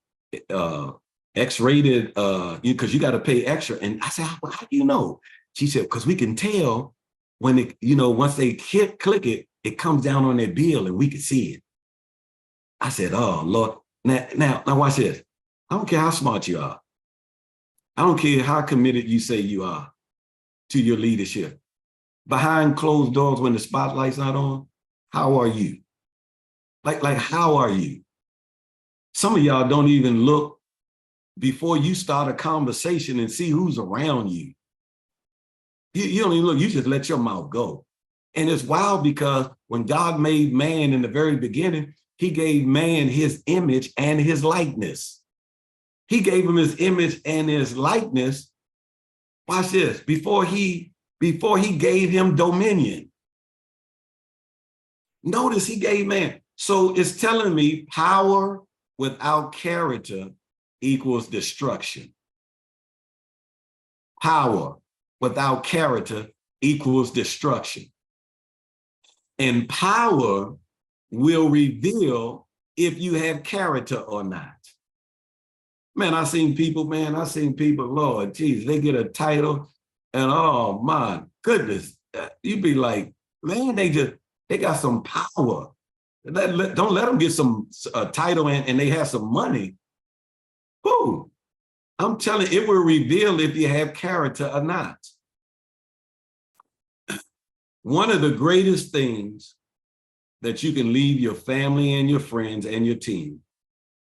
X-rated because you got to pay extra. And I said, well, how do you know? She said, because we can tell when it, you know, once they click it, it comes down on their bill and we can see it. I said, oh, Lord. Now watch this. I don't care how smart you are. I don't care how committed you say you are to your leadership. Behind closed doors when the spotlight's not on, how are you? Like how are you? Some of y'all don't even look before you start a conversation and see who's around you. You don't even look, you just let your mouth go. And it's wild because when God made man in the very beginning, he gave man his image and his likeness. He gave him his image and his likeness. Watch this, before he gave him dominion. Notice he gave man. So it's telling me power without character equals destruction. Power without character equals destruction. And power will reveal if you have character or not. Man, I seen people, Lord Jesus, they get a title And oh my goodness, you'd be like, man, they got some power. Don't let them get some title and they have some money. Whoo, I'm telling you, it will reveal if you have character or not. One of the greatest things that you can leave your family and your friends and your team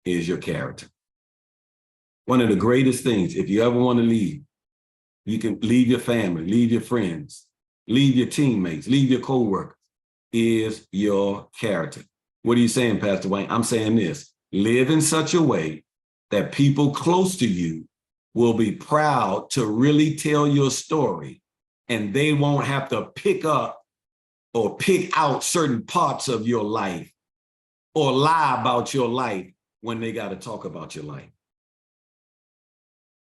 is your character. One of the greatest things, if you ever want to leave, you can leave your family, leave your friends, leave your teammates, leave your coworkers, is your character. What are you saying, Pastor Wayne? I'm saying this: live in such a way that people close to you will be proud to really tell your story, and they won't have to pick up or pick out certain parts of your life or lie about your life when they got to talk about your life.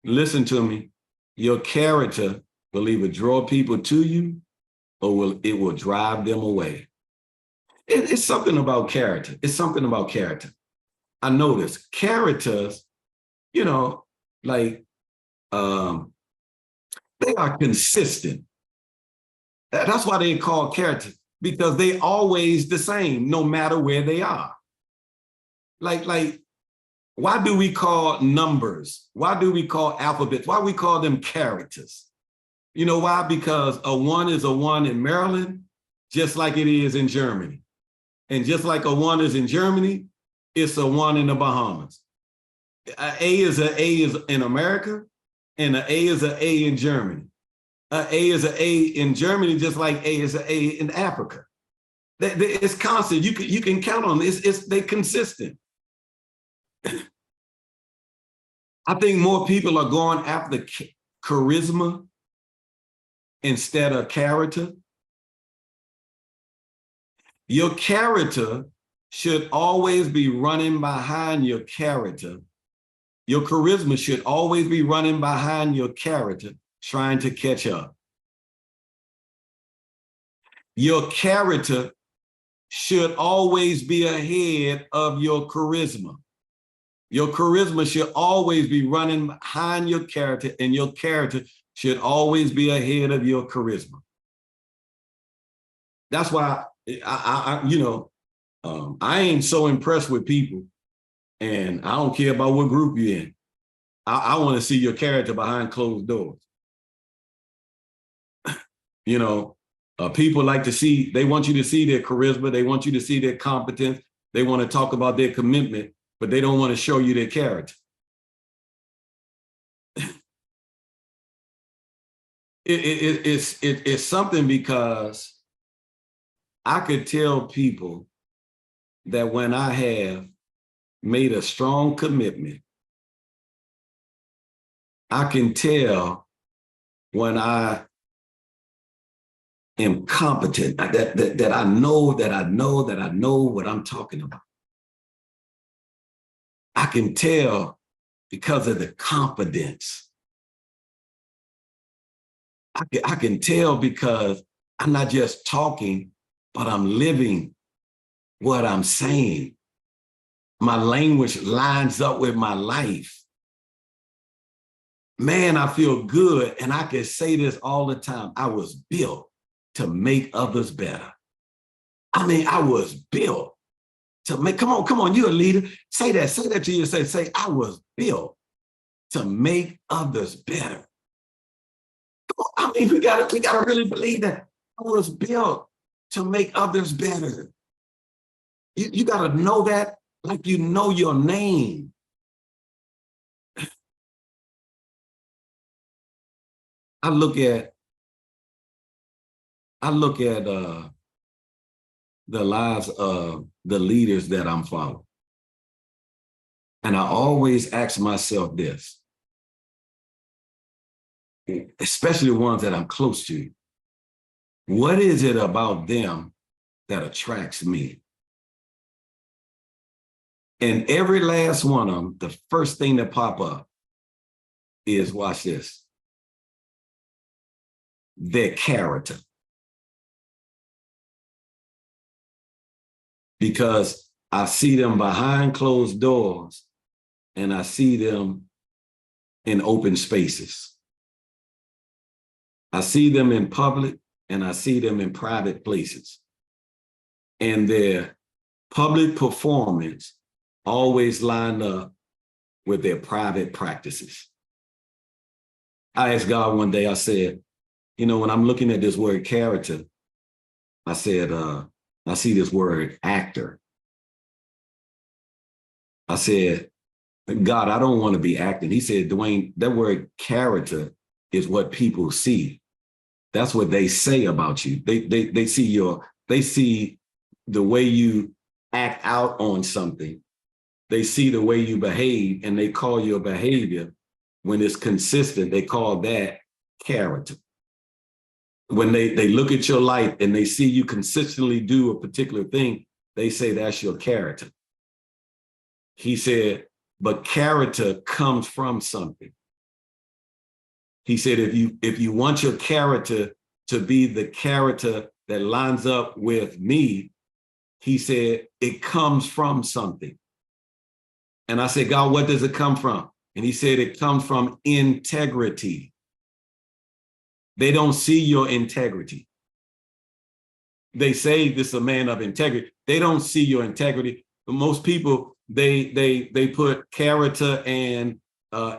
Listen to me. Your character will either draw people to you or it will drive them away. It's something about character. It's something about character. I notice characters, you know, like they are consistent. That's why they call characters, because they always the same, no matter where they are. Like, why do we call numbers? Why do we call alphabets? Why we call them characters? You know why? Because a 1 is a 1 in Maryland, just like it is in Germany. And just like a 1 is in Germany, it's a 1 in the Bahamas. A is in America, and an A is an A in Germany. A is an A in Germany, just like A is an A in Africa. It's constant. You can count on this. They're consistent. I think more people are going after charisma instead of character. Your character should always be running behind your character. Your charisma should always be running behind your character, trying to catch up. Your character should always be ahead of your charisma. Your charisma should always be running behind your character, and your character should always be ahead of your charisma. That's why I ain't so impressed with people, and I don't care about what group you're in. I want to see your character behind closed doors. You know, people like to see, they want you to see their charisma, they want you to see their competence, they want to talk about their commitment, but they don't want to show you their character. It's something, because I could tell people that when I have made a strong commitment, I can tell when I am competent, that I know what I'm talking about. I can tell because of the confidence. I can tell because I'm not just talking, but I'm living what I'm saying. My language lines up with my life. Man, I feel good, and I can say this all the time. I was built to make others better. I mean, I was built to make, come on, you're a leader. Say that to yourself. Say, I was built to make others better. I mean, we gotta really believe that. I was built to make others better. You gotta know that like you know your name. I look at the lives of the leaders that I'm following. And I always ask myself this, especially the ones that I'm close to. What is it about them that attracts me? And every last one of them, the first thing that pop up is, watch this, their character. Because I see them behind closed doors and I see them in open spaces. I see them in public and I see them in private places. And their public performance always line up with their private practices. I asked God one day, I said, you know, when I'm looking at this word character, I said, I see this word actor. I said, God, I don't want to be acting. He said, Dewayne, that word character is what people see. That's what they say about you. They see the way you act out on something. They see the way you behave, and they call your behavior, when it's consistent, they call that character. When they look at your life and they see you consistently do a particular thing, they say that's your character. He said, but character comes from something. He said, if you want your character to be the character that lines up with me, he said, it comes from something. And I said, God, what does it come from? And he said, it comes from integrity. They don't see your integrity. They say this is a man of integrity. They don't see your integrity. But most people, they put character and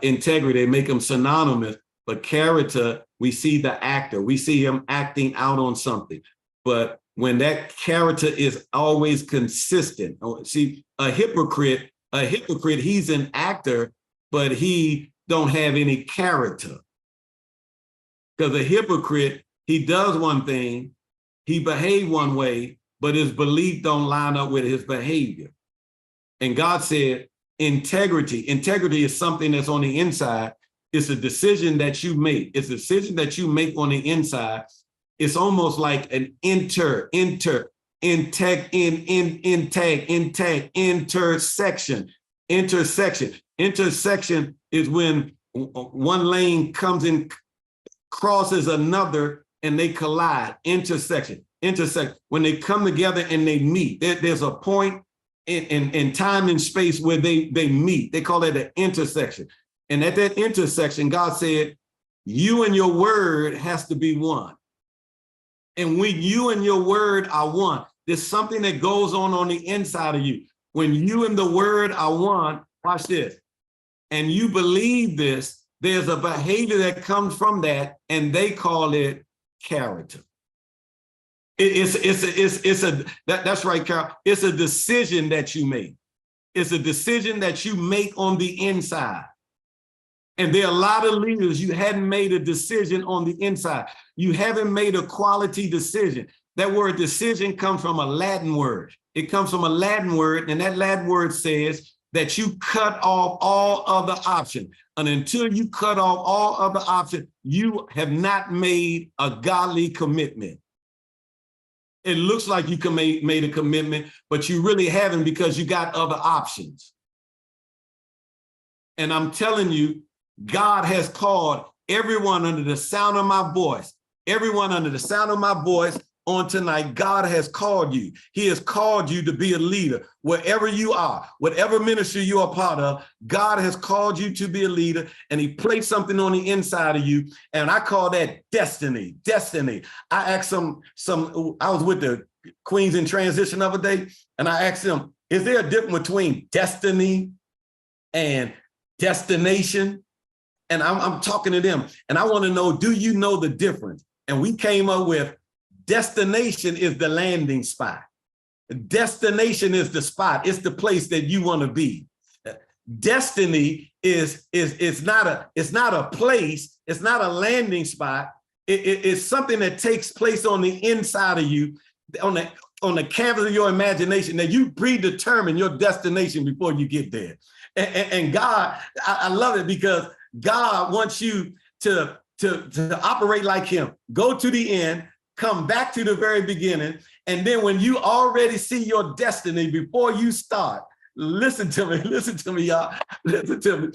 integrity, they make them synonymous. But character, we see the actor, we see him acting out on something. But when that character is always consistent, see, a hypocrite, he's an actor, but he don't have any character. Because a hypocrite, he does one thing, he behaves one way, but his belief don't line up with his behavior. And God said, integrity is something that's on the inside. It's a decision that you make. It's a decision that you make on the inside. It's almost like an intersection. Intersection is when one lane comes in, crosses another, and they collide. Intersect. When they come together and they meet, there's a point in time and space where they meet. They call it an intersection. And at that intersection, God said, you and your word has to be one. And when you and your word are one, there's something that goes on the inside of you. When you and the word are one, watch this, and you believe this, there's a behavior that comes from that, and they call it character. That's right, Carol. It's a decision that you make. It's a decision that you make on the inside. And there are a lot of leaders, you hadn't made a decision on the inside. You haven't made a quality decision. That word decision comes from a Latin word. It comes from a Latin word, and that Latin word says that you cut off all other options. And until you cut off all other options, you have not made a godly commitment. It looks like you made a commitment, but you really haven't, because you got other options. And I'm telling you, God has called everyone under the sound of my voice, on tonight. God has called you. He has called you to be a leader wherever you are, whatever ministry you are part of. God has called you to be a leader, and he placed something on the inside of you. And I call that destiny. I asked I was with the Queens in Transition the other day, and I asked them, is there a difference between destiny and destination? And I'm talking to them, and I want to know, do you know the difference? And we came up with destination is the landing spot. Destination is the spot. It's the place that you want to be. Destiny is not a place. It's not a landing spot. It's something that takes place on the inside of you, on the canvas of your imagination, that you predetermine your destination before you get there. And God, I love it, because God wants you to operate like him. Go to the end, come back to the very beginning, and then when you already see your destiny before you start, listen to me, y'all. Listen to me.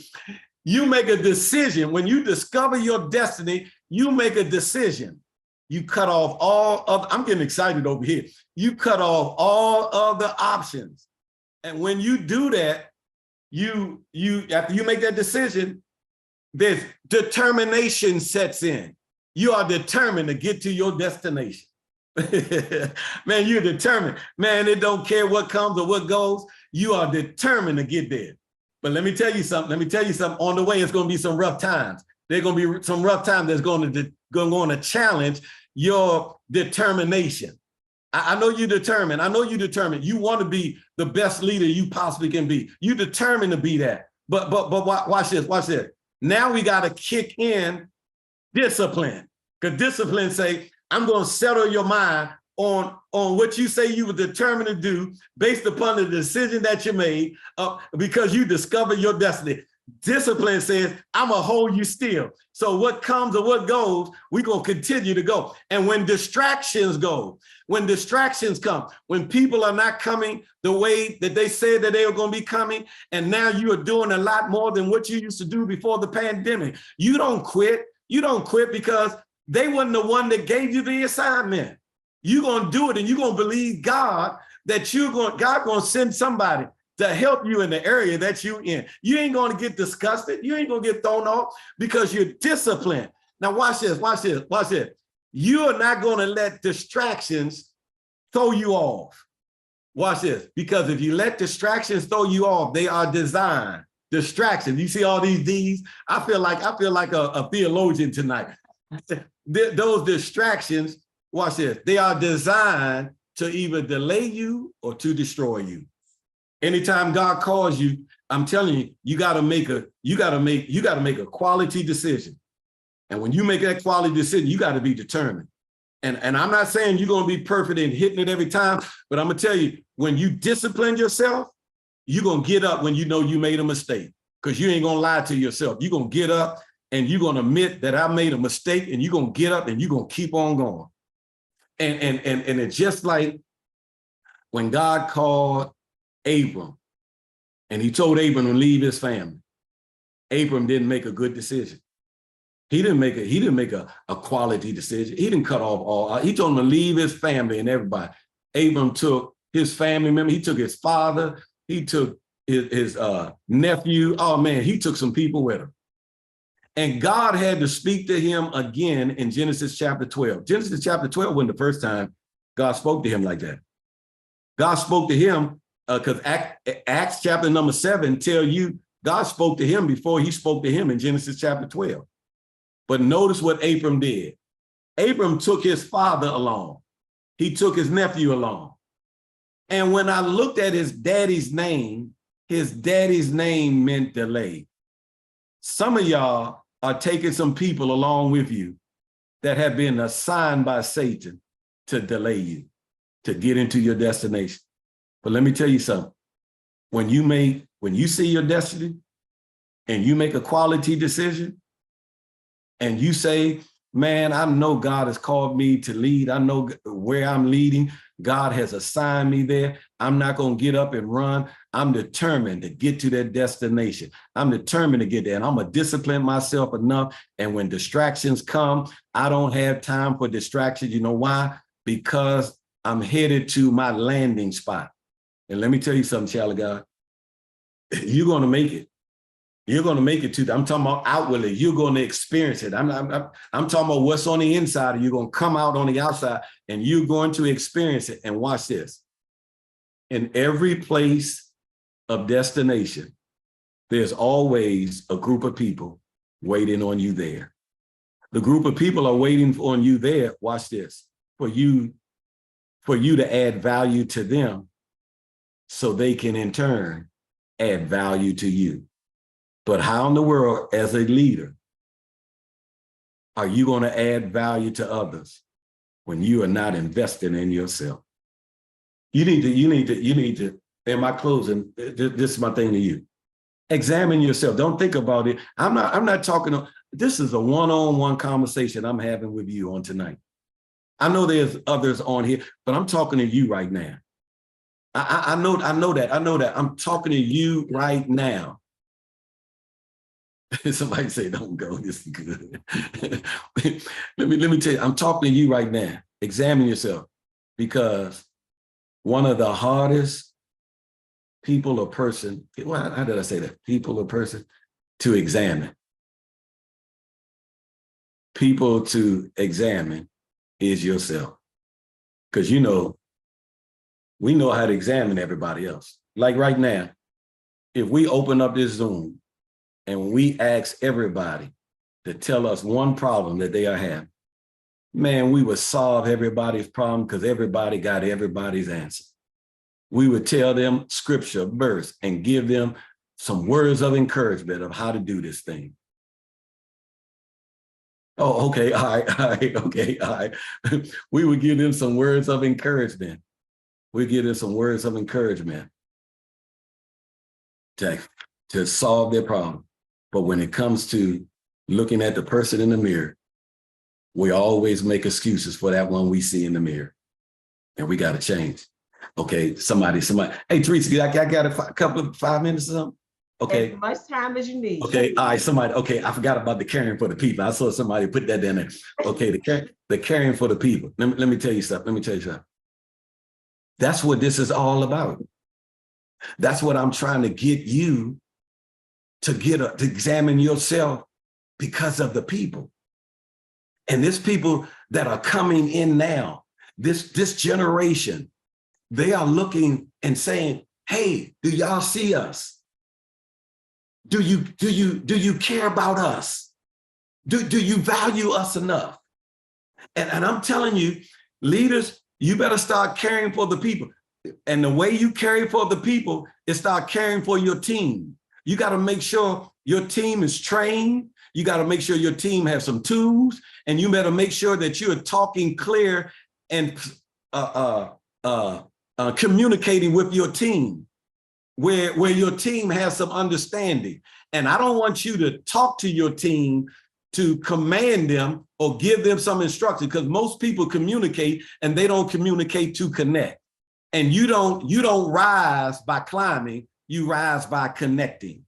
You make a decision. When you discover your destiny, you make a decision. You cut off all of, I'm getting excited over here. You cut off all other options. And when you do that, you after you make that decision, there's determination sets in. You are determined to get to your destination. Man, you're determined. Man, it don't care what comes or what goes. You are determined to get there. But let me tell you something. On the way, it's going to be some rough times. There's going to be some rough times that's going to challenge your determination. I know you're determined. You want to be the best leader you possibly can be. You're determined to be that. But watch this. Now we got to kick in discipline. Because discipline say, I'm going to settle your mind on what you say you were determined to do based upon the decision that you made because you discovered your destiny. Discipline says, I'm going to hold you still. So what comes or what goes, we're going to continue to go. And when distractions come, when people are not coming the way that they said that they were going to be coming, and now you are doing a lot more than what you used to do before the pandemic, you don't quit. You don't quit because they wasn't the one that gave you the assignment. You're going to do it, and you're going to believe God that God going to send somebody to help you in the area that you're in. You ain't going to get disgusted. You ain't going to get thrown off because you're disciplined. Now watch this. You are not going to let distractions throw you off. Watch this, because if you let distractions throw you off, they are designed. Distractions. You see all these D's? I feel like a theologian tonight. Those distractions, watch this, they are designed to either delay you or to destroy you. Anytime God calls you, I'm telling you, you gotta make a quality decision. And when you make that quality decision, you got to be determined. And I'm not saying you're going to be perfect in hitting it every time, but I'm going to tell you, when you discipline yourself, you're going to get up when you know you made a mistake, because you ain't going to lie to yourself. You're going to get up and you're going to admit that I made a mistake, and you're going to get up and you're going to keep on going. And it's just like when God called Abram and he told Abram to leave his family. Abram didn't make a good decision. He didn't make a quality decision. He didn't cut off all. He told him to leave his family and everybody. Abram took his family member. He took his father. He took his nephew. Oh man, he took some people with him. And God had to speak to him again in Genesis chapter 12. Genesis chapter 12 wasn't the first time God spoke to him like that. God spoke to him because Acts chapter number 7 tell you God spoke to him before he spoke to him in Genesis chapter 12. But notice what Abram did. Abram took his father along. He took his nephew along. And when I looked at his daddy's name meant delay. Some of y'all are taking some people along with you that have been assigned by Satan to delay you, to get into your destination. But let me tell you something. When you see your destiny and you make a quality decision and you say, man, I know God has called me to lead. I know where I'm leading. God has assigned me there. I'm not going to get up and run. I'm determined to get to that destination. I'm determined to get there, and I'm going to discipline myself enough. And when distractions come, I don't have time for distractions. You know why? Because I'm headed to my landing spot. And let me tell you something, child of God. You're going to make it. You're going to make it to, I'm talking about outwardly. You're going to experience it. I'm talking about what's on the inside, and you're going to come out on the outside, and you're going to experience it. And watch this. In every place of destination, there's always a group of people waiting on you there. The group of people are waiting on you there, watch this, for you to add value to them so they can in turn add value to you. But how in the world, as a leader, are you going to add value to others when you are not investing in yourself? You need to, in my closing, this is my thing to you. Examine yourself. Don't think about it. I'm not talking, this is a one-on-one conversation I'm having with you on tonight. I know there's others on here, but I'm talking to you right now. I know that. I'm talking to you right now. Somebody say, don't go, this is good. let me tell you, I'm talking to you right now. Examine yourself, because one of the hardest people or person, well, how did I say that? People or person to examine. people to examine is yourself. Because we know how to examine everybody else. Like right now, if we open up this Zoom and we ask everybody to tell us one problem that they are having, man, we would solve everybody's problem because everybody got everybody's answer. We would tell them scripture, verse, and give them some words of encouragement of how to do this thing. Oh, okay, all right, okay, all right. We would give them some words of encouragement. We give them some words of encouragement to solve their problem. But when it comes to looking at the person in the mirror, we always make excuses for that one we see in the mirror. And we got to change. Okay, somebody. Hey, Teresa, I got a couple of 5 minutes or something? Okay. As much time as you need. Okay, all right, somebody, okay, I forgot about the caring for the people. I saw somebody put that in there. Okay, the caring for the people. Let me tell you something. That's what this is all about. That's what I'm trying to get you to examine yourself because of the people. And this people that are coming in now, this generation, they are looking and saying, hey, do y'all see us? Do you care about us? Do you value us enough? And I'm telling you, leaders, you better start caring for the people. And the way you care for the people is start caring for your team. You got to make sure your team is trained. You got to make sure your team has some tools, and you better make sure that you're talking clear and communicating with your team, where your team has some understanding. And I don't want you to talk to your team to command them or give them some instruction, because most people communicate and they don't communicate to connect. And you don't rise by climbing, you rise by connecting.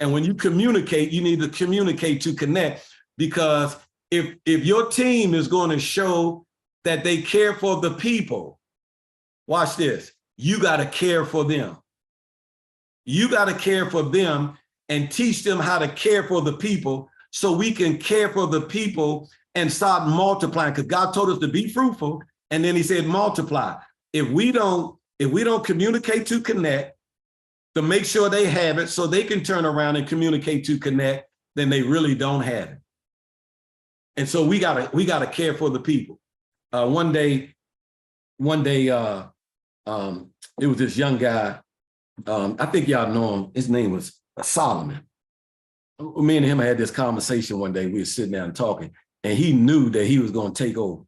And when you communicate, you need to communicate to connect, because if your team is going to show that they care for the people, watch this, you got to care for them. You got to care for them and teach them how to care for the people, so we can care for the people and start multiplying, because God told us to be fruitful. And then he said, multiply. If we don't communicate to connect, to make sure they have it so they can turn around and communicate to connect, then they really don't have it. And so we gotta care for the people. One day, it was this young guy. I think y'all know him. His name was Solomon. Me and him had this conversation one day. We were sitting down talking, and he knew that he was going to take over.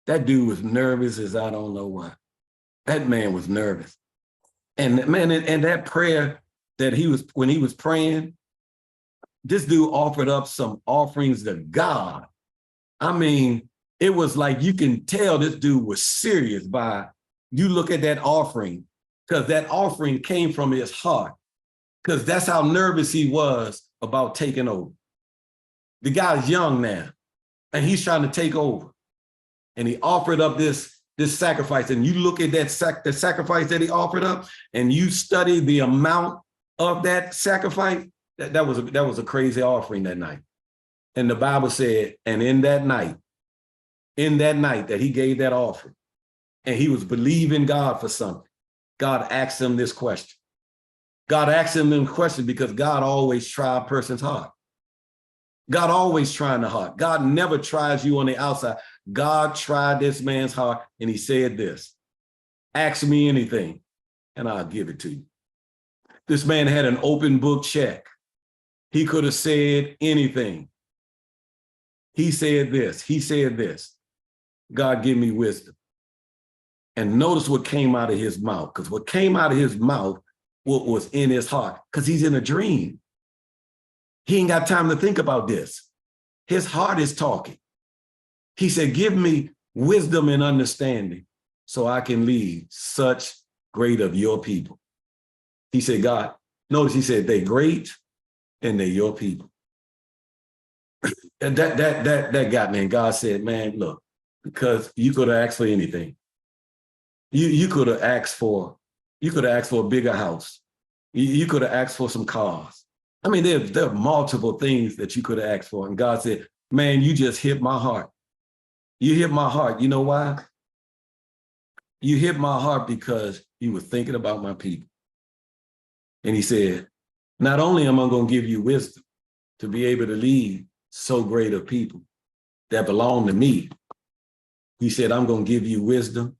That dude was nervous as I don't know what. That man was nervous. And man, and that prayer that when he was praying, this dude offered up some offerings to God. I mean, it was like you can tell this dude was serious by, you look at that offering, because that offering came from his heart, because that's how nervous he was about taking over. The guy's young now, and he's trying to take over. And he offered up this sacrifice, and you look at that the sacrifice that he offered up, and you study the amount of that sacrifice, that was a crazy offering that night. And the Bible said, and in that night that he gave that offering, and he was believing God for something, God asked him this question. God asked him this question because God always tries a person's heart. God always trying the heart. God never tries you on the outside. God tried this man's heart, and he said this: ask me anything and I'll give it to you. This man had an open book check. He could have said anything. He said this: God, give me wisdom. And notice what came out of his mouth, because what came out of his mouth, what was in his heart, because he's in a dream. He ain't got time to think about this. His heart is talking. He said, give me wisdom and understanding so I can lead such great of your people. He said, God, notice he said, they great and they're your people. And that got me. And God said, man, look, because you could have asked for anything. You could have asked for a bigger house. You could have asked for some cars. I mean, there are multiple things that you could have asked for. And God said, Man, you just hit my heart. You hit my heart. You know why? You hit my heart because you were thinking about my people. And he said, not only am I going to give you wisdom to be able to lead so great a people that belong to me, he said, I'm going to give you wisdom.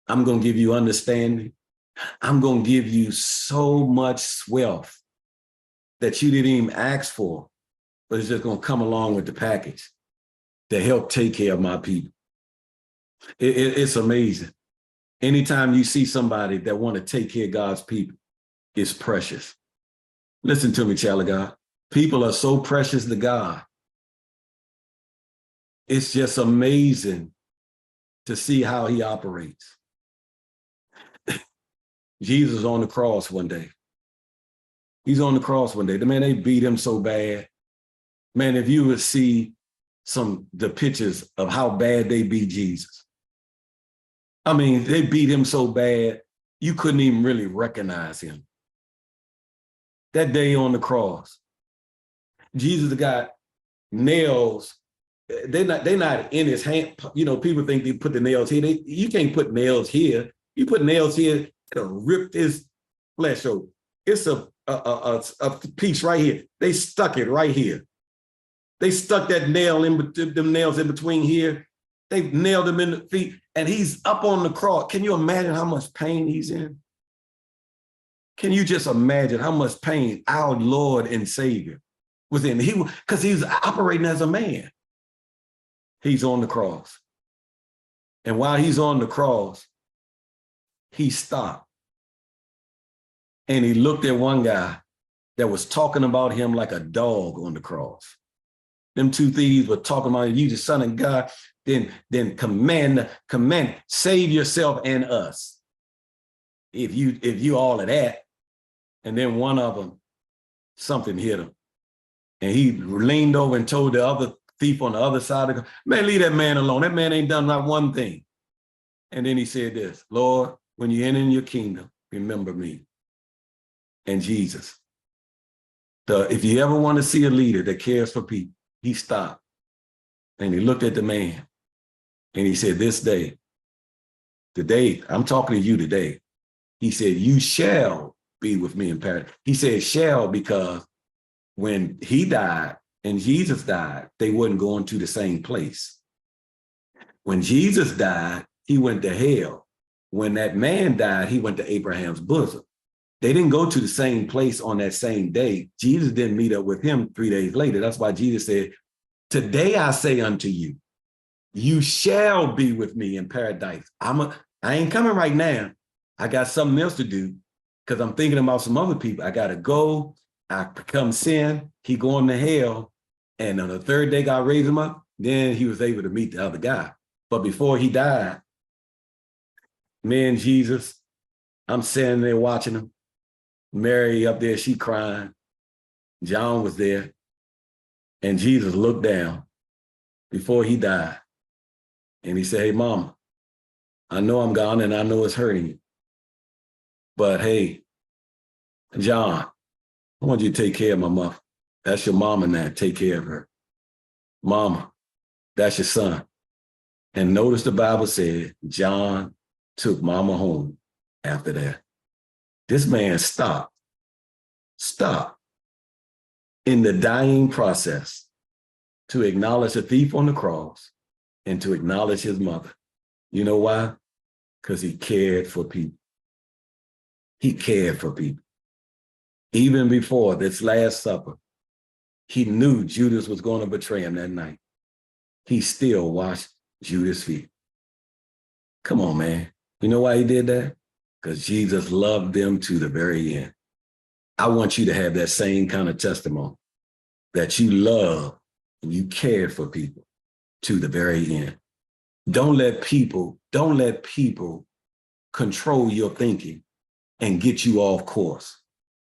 I'm going to give you understanding. I'm going to give you so much wealth that you didn't even ask for, but it's just going to come along with the package to help take care of my people. It's amazing. Anytime you see somebody that want to take care of God's people, it's precious. Listen to me, child of God. People are so precious to God. It's just amazing to see how he operates. Jesus on the cross one day. He's on the cross one day. The man, they beat him so bad. Man, if you would see the pictures of how bad they beat Jesus. I mean, they beat him so bad, you couldn't even really recognize him. That day on the cross, Jesus got nails. They're not in his hand. You know, people think they put the nails here. You can't put nails here. You put nails here, it'll rip his flesh open. It's a piece right here. They stuck it right here. They stuck that nail them nails in between here. They nailed him in the feet, and he's up on the cross. Can you imagine how much pain he's in? Can you just imagine how much pain our Lord and Savior was in? Because he was operating as a man. He's on the cross. And while he's on the cross, he stopped. And he looked at one guy that was talking about him like a dog on the cross. Them two thieves were talking about you, the Son of God, then command, save yourself and us. If you all of that. And then one of them, something hit him. And he leaned over and told the other thief on the other side of the, man, leave that man alone. That man ain't done not one thing. And then he said this, Lord, when you enter in your kingdom, remember me and Jesus. If you ever want to see a leader that cares for people, he stopped and he looked at the man and he said, this day, today, I'm talking to you today. He said, you shall be with me in paradise. He said shall because when he died and Jesus died, they wasn't going to the same place. When Jesus died, he went to hell. When that man died, he went to Abraham's bosom. They didn't go to the same place on that same day. Jesus didn't meet up with him 3 days later. That's why Jesus said, today I say unto you, you shall be with me in paradise. I ain't coming right now. I got something else to do because I'm thinking about some other people. I got to go. I become sin. He going to hell. And on the third day, God raised him up. Then he was able to meet the other guy. But before he died, me and Jesus, I'm standing there watching him. Mary up there, she crying. John was there. And Jesus looked down before he died. And he said, hey, Mama, I know I'm gone and I know it's hurting you. But hey, John, I want you to take care of my mother. That's your mama now. Take care of her. Mama, that's your son. And notice the Bible said John took mama home after that. This man stopped in the dying process to acknowledge the thief on the cross and to acknowledge his mother. You know why? Because he cared for people. He cared for people. Even before this Last Supper, he knew Judas was going to betray him that night. He still washed Judas' feet. Come on, man. You know why he did that? Because Jesus loved them to the very end. I want you to have that same kind of testimony that you love and you cared for people to the very end. Don't let people control your thinking and get you off course.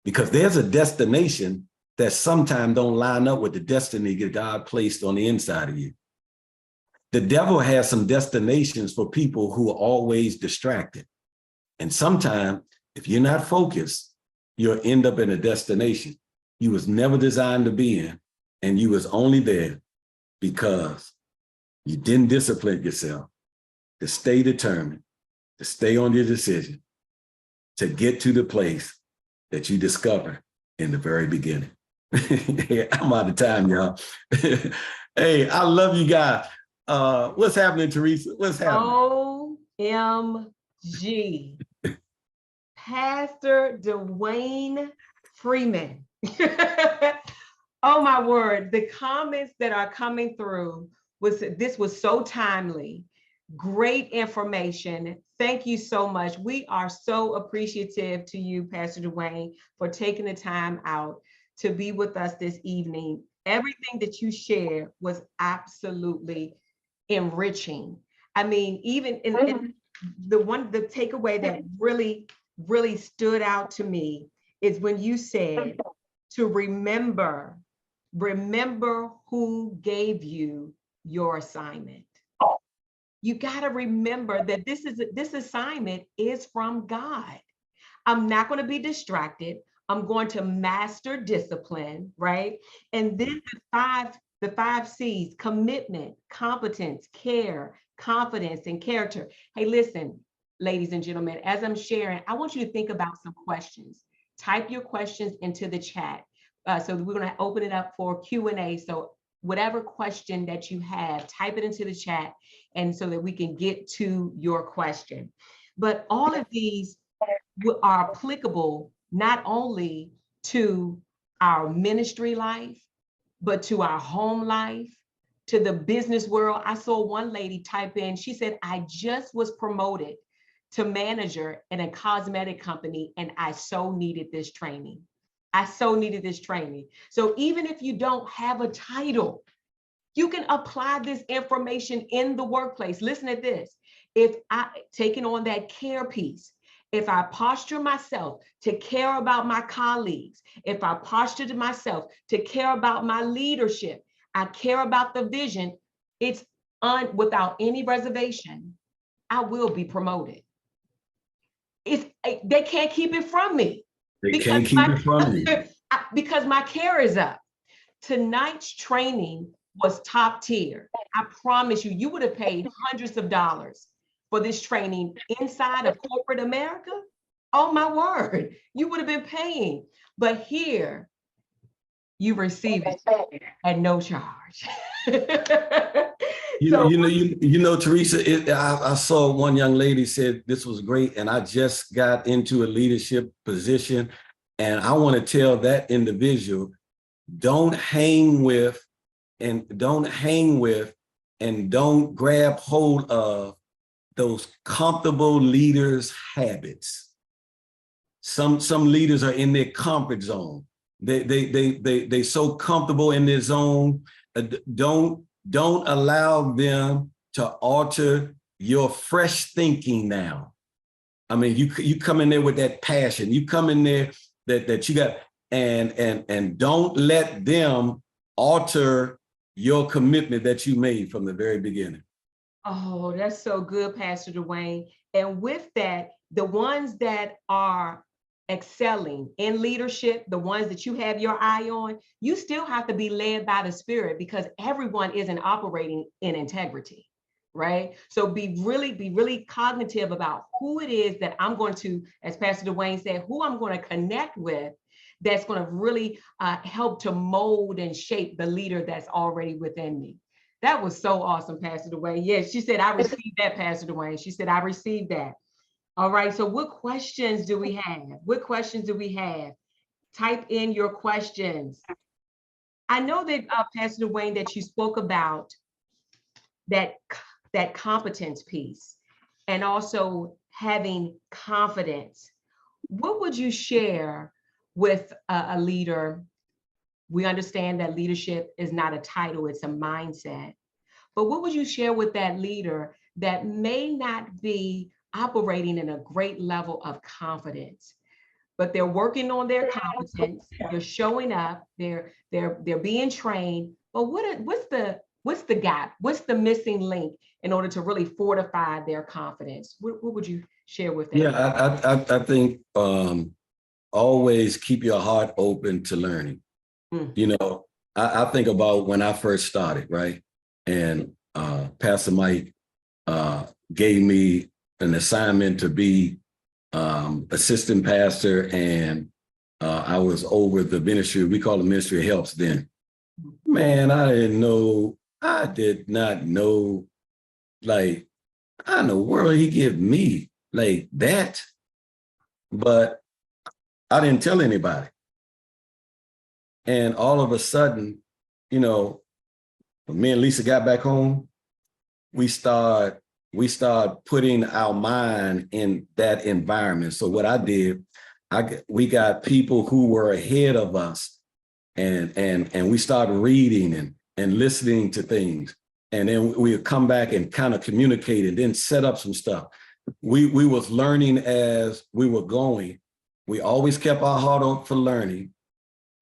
Because there's a destination that sometimes don't line up with the destiny that God placed on the inside of you. The devil has some destinations for people who are always distracted. And sometimes, if you're not focused, you'll end up in a destination you was never designed to be in, and you was only there because you didn't discipline yourself to stay determined, to stay on your decision, to get to the place that you discovered in the very beginning. Hey, I'm out of time, y'all. Hey, I love you guys. What's happening, Teresa? What's happening? OMG. Pastor Dewayne Freeman. Oh my word, the comments that are coming through this was so timely. Great information. Thank you so much. We are so appreciative to you, Pastor Dewayne, for taking the time out to be with us this evening. Everything that you shared was absolutely enriching. I mean, even in the takeaway that really stood out to me is when you said to remember who gave you your assignment. You got to remember that this assignment is from God. I'm not going to be distracted. I'm going to master discipline, right? And then the five C's: commitment, competence, care, confidence, and character. Hey, listen, ladies and gentlemen, as I'm sharing, I want you to think about some questions. Type your questions into the chat. So we're going to open it up for Q&A. So whatever question that you have, type it into the chat, and so that we can get to your question. But all of these are applicable not only to our ministry life, but to our home life, to the business world. I saw one lady type in, she said, I just was promoted to manager in a cosmetic company, and I so needed this training. I so needed this training. So even if you don't have a title, you can apply this information in the workplace. Listen to this. If I taking on that care piece, if I posture myself to care about my colleagues, if I posture myself to care about my leadership, I care about the vision, it's without any reservation, I will be promoted. They can't keep it from me. They can't keep it from you. Because my care is up. Tonight's training was top tier. I promise you, you would have paid hundreds of dollars for this training inside of corporate America. Oh my word, you would have been paying. But here, you receive it at no charge. You know, Teresa, I saw one young lady said this was great, and I just got into a leadership position, and I want to tell that individual, don't hang with and don't grab hold of those comfortable leaders' habits. Some leaders are in their comfort zone. They so comfortable in their zone. Don't allow them to alter your fresh thinking now. I mean, you come in there with that passion. You come in there that you got, and don't let them alter your commitment that you made from the very beginning. Oh, that's so good, Pastor Dewayne. And with that, the ones that are excelling in leadership, the ones that you have your eye on, you still have to be led by the Spirit, because everyone isn't operating in integrity, right? So be really cognitive about who it is that I'm going to, as Pastor Dewayne said, who I'm going to connect with, that's going to really help to mold and shape the leader that's already within me. That was so awesome, Pastor Dewayne. Yes, she said, I received that, Pastor Dewayne. She said, I received that. All right, so what questions do we have? What questions do we have? Type in your questions. I know that, Pastor Dewayne, that you spoke about that competence piece and also having confidence. What would you share with a leader? We understand that leadership is not a title, it's a mindset. But what would you share with that leader that may not be operating in a great level of confidence, but they're working on their competence, they're showing up, they're being trained, but what's the gap? What's the missing link in order to really fortify their confidence? What would you share with them? Yeah, I think always keep your heart open to learning. You know, I think about when I first started, right? and Pastor Mike gave me an assignment to be assistant pastor, and I was over the ministry. We call it Ministry of Helps then. Man, I did not know, like, how in the world he give me like that? But I didn't tell anybody. And all of a sudden, you know, when me and Lisa got back home, we start putting our mind in that environment. So what I did, we got people who were ahead of us, and we started reading and listening to things. And then we would come back and kind of communicate and then set up some stuff. We was learning as we were going. We always kept our heart on for learning.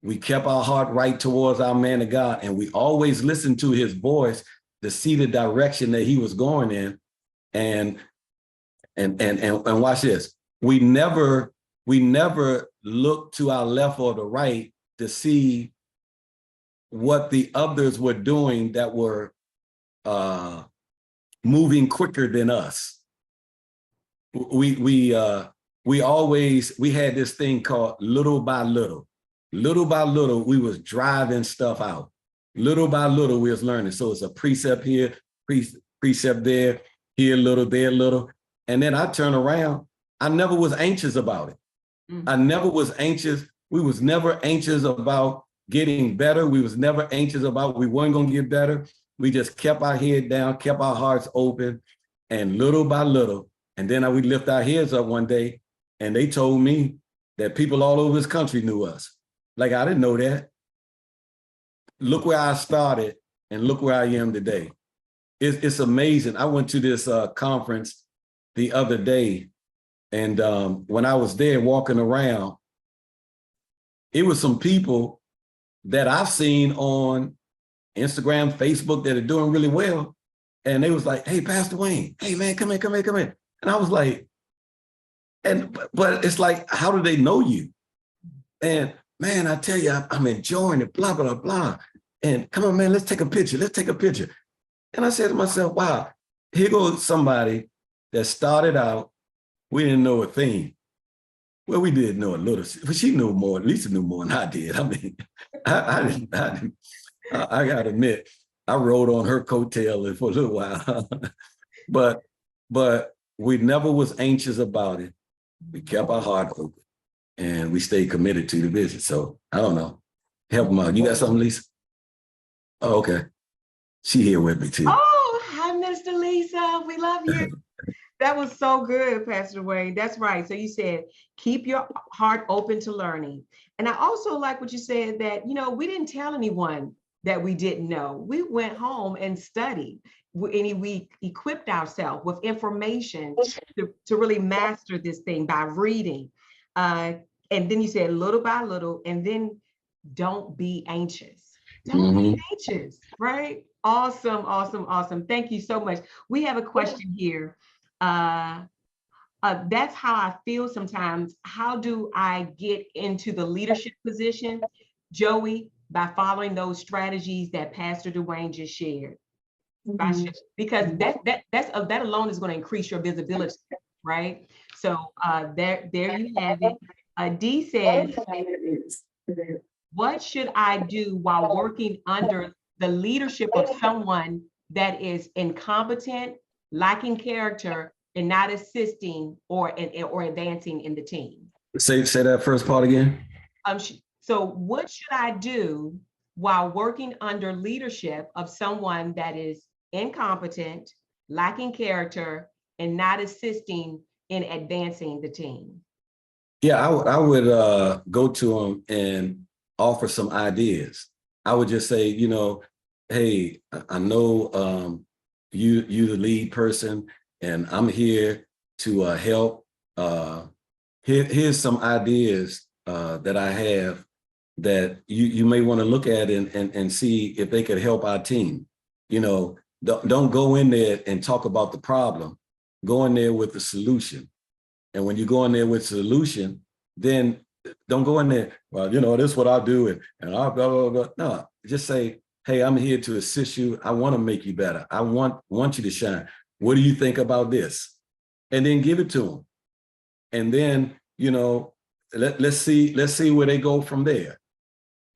We kept our heart right towards our man of God, and we always listened to his voice to see the direction that he was going in. And watch this. We never looked to our left or the right to see what the others were doing that were moving quicker than us. We had this thing called little by little. Little by little, we was driving stuff out. Little by little, we was learning. So it's a precept here, precept there, here a little, there a little. And then I turn around. I never was anxious about it. I never was anxious. We was never anxious about getting better. We was never anxious about we weren't going to get better. We just kept our head down, kept our hearts open, and little by little. And then we lift our heads up one day, and they told me that people all over this country knew us. Like, I didn't know that. Look where I started, and look where I am today. It's amazing. I went to this conference the other day, and when I was there walking around, it was some people that I've seen on Instagram, Facebook that are doing really well. And they was like, hey, Pastor Wayne, hey man, come in. And I was like, but it's like, how do they know you? And man, I tell you, I'm enjoying it, blah, blah, blah. And come on, man, let's take a picture. And I said to myself, wow, here goes somebody that started out, we didn't know a thing. Well, we did know a little, but she knew more, Lisa knew more than I did. I mean, I gotta admit, I rode on her coattail for a little while, but we never was anxious about it. We kept our heart open, and we stayed committed to the vision. So I don't know, help them out. You got something, Lisa? Oh, okay. She here with me too. Oh, hi, Mr. Lisa. We love you. That was so good, Pastor Wayne. That's right. So you said, keep your heart open to learning. And I also like what you said that, we didn't tell anyone that we didn't know. We went home and studied, and we equipped ourselves with information to really master this thing by reading. And then you said little by little, and then don't be anxious. Don't be anxious, right? Awesome. Thank you so much. We have a question here. That's how I feel sometimes. How do I get into the leadership position, Joey? By following those strategies that Pastor Dewayne just shared. Because that alone is going to increase your visibility, right? So there you have it. D says, what should I do while working under the leadership of someone that is incompetent, lacking character, and not assisting or advancing in the team? Say that first part again. So what should I do while working under leadership of someone that is incompetent, lacking character, and not assisting in advancing the team? Yeah, I would go to them and offer some ideas. I would just say, hey, I know you the lead person, and I'm here to help. Here's some ideas that I have that you may want to look at and see if they could help our team. Don't go in there and talk about the problem. Go in there with the solution. And when you go in there with solution, then don't go in there, well, this is what I do, and I blah, blah, blah. No, just say, hey, I'm here to assist you. I want to make you better. I want you to shine. What do you think about this? And then give it to them. And then, let's see where they go from there.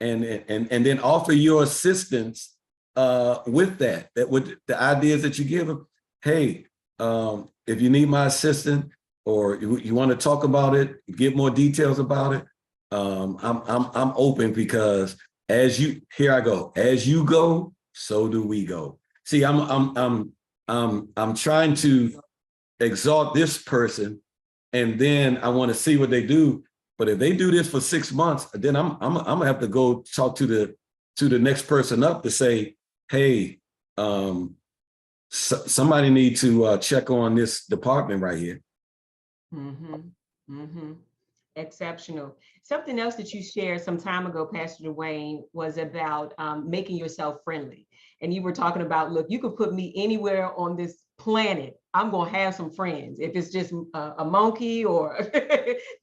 And then offer your assistance with that with the ideas that you give them. Hey, if you need my assistance or you want to talk about it, get more details about it, I'm open, because here I go. As you go, so do we go. See, I'm trying to exalt this person, and then I want to see what they do. But if they do this for 6 months, then I'm gonna have to go talk to the next person up to say, hey, somebody need to check on this department right here. Exceptional. Something else that you shared some time ago, Pastor Dewayne, was about making yourself friendly. And you were talking about, look, you could put me anywhere on this planet. I'm going to have some friends. If it's just a monkey, or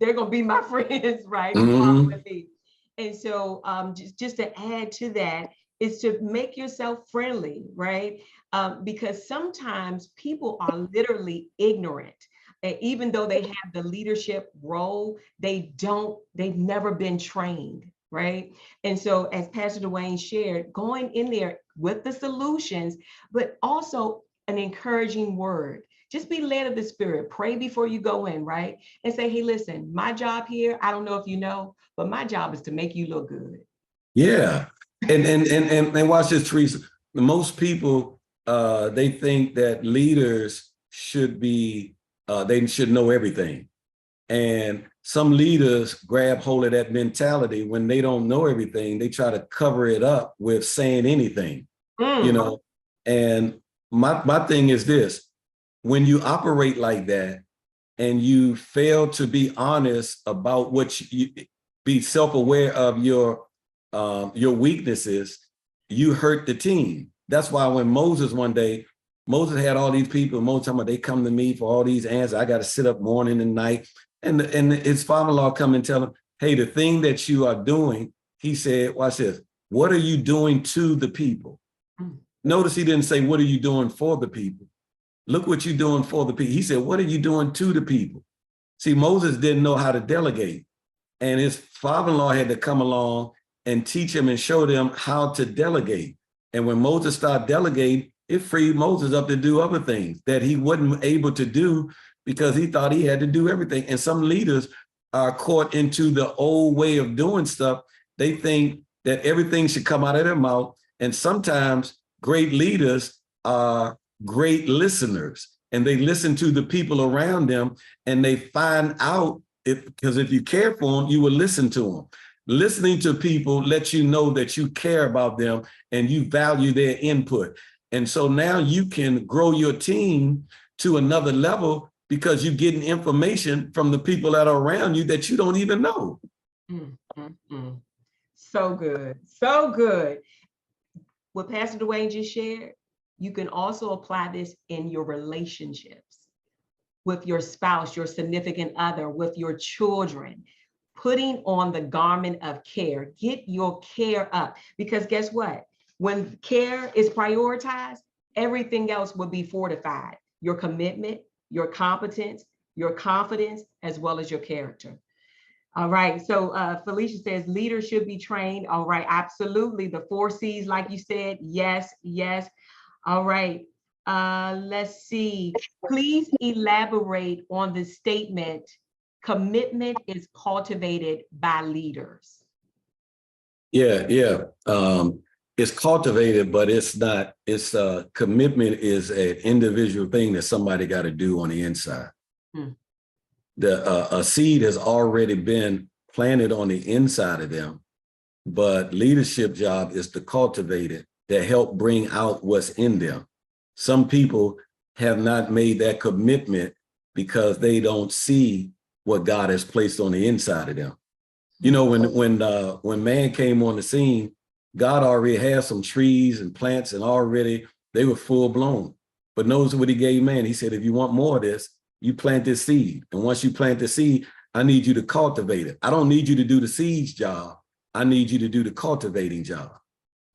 they're going to be my friends, right? And so just to add to that is to make yourself friendly, right? Because sometimes people are literally ignorant. And even though they have the leadership role, they've never been trained, right? And so as Pastor Dewayne shared, going in there with the solutions, but also an encouraging word. Just be led of the Spirit. Pray before you go in, right? And say, hey, listen, my job here, I don't know if you know, but my job is to make you look good. Yeah. And watch this, Teresa. Most people, they think that leaders should be, they should know everything. And some leaders grab hold of that mentality. When they don't know everything, they try to cover it up with saying anything, And my thing is this: when you operate like that and you fail to be honest about be self-aware of your weaknesses, you hurt the team. That's why when Moses had all these people, Moses talking about, they come to me for all these answers. I got to sit up morning and night. And his father-in-law come and tell him, hey, the thing that you are doing, he said, watch this, what are you doing to the people? Notice he didn't say, what are you doing for the people? Look what you're doing for the people. He said, what are you doing to the people? See, Moses didn't know how to delegate. And his father-in-law had to come along and teach him and show them how to delegate. And when Moses started delegating, it freed Moses up to do other things that he wasn't able to do because he thought he had to do everything. And some leaders are caught into the old way of doing stuff. They think that everything should come out of their mouth. And sometimes great leaders are great listeners, and they listen to the people around them, and they find out, because if you care for them, you will listen to them. Listening to people lets you know that you care about them and you value their input. And so now you can grow your team to another level because you're getting information from the people that are around you that you don't even know. So good. So good. What Pastor Dewayne just shared, you can also apply this in your relationships with your spouse, your significant other, with your children. Putting on the garment of care. Get your care up, because guess what? When care is prioritized, everything else will be fortified. Your commitment, your competence, your confidence, as well as your character. All right, so Felicia says leaders should be trained. All right, absolutely. The 4 C's, like you said, yes, yes. All right, let's see. Please elaborate on the statement, commitment is cultivated by leaders. Yeah. It's cultivated, but it's not. It's commitment is an individual thing that somebody got to do on the inside. A seed has already been planted on the inside of them, but leadership job is to cultivate it, to help bring out what's in them. Some people have not made that commitment because they don't see what God has placed on the inside of them. You know, when man came on the scene, God already had some trees and plants, and already they were full blown. But notice what he gave man. He said, if you want more of this, you plant this seed. And once you plant the seed, I need you to cultivate it. I don't need you to do the seeds job. I need you to do the cultivating job.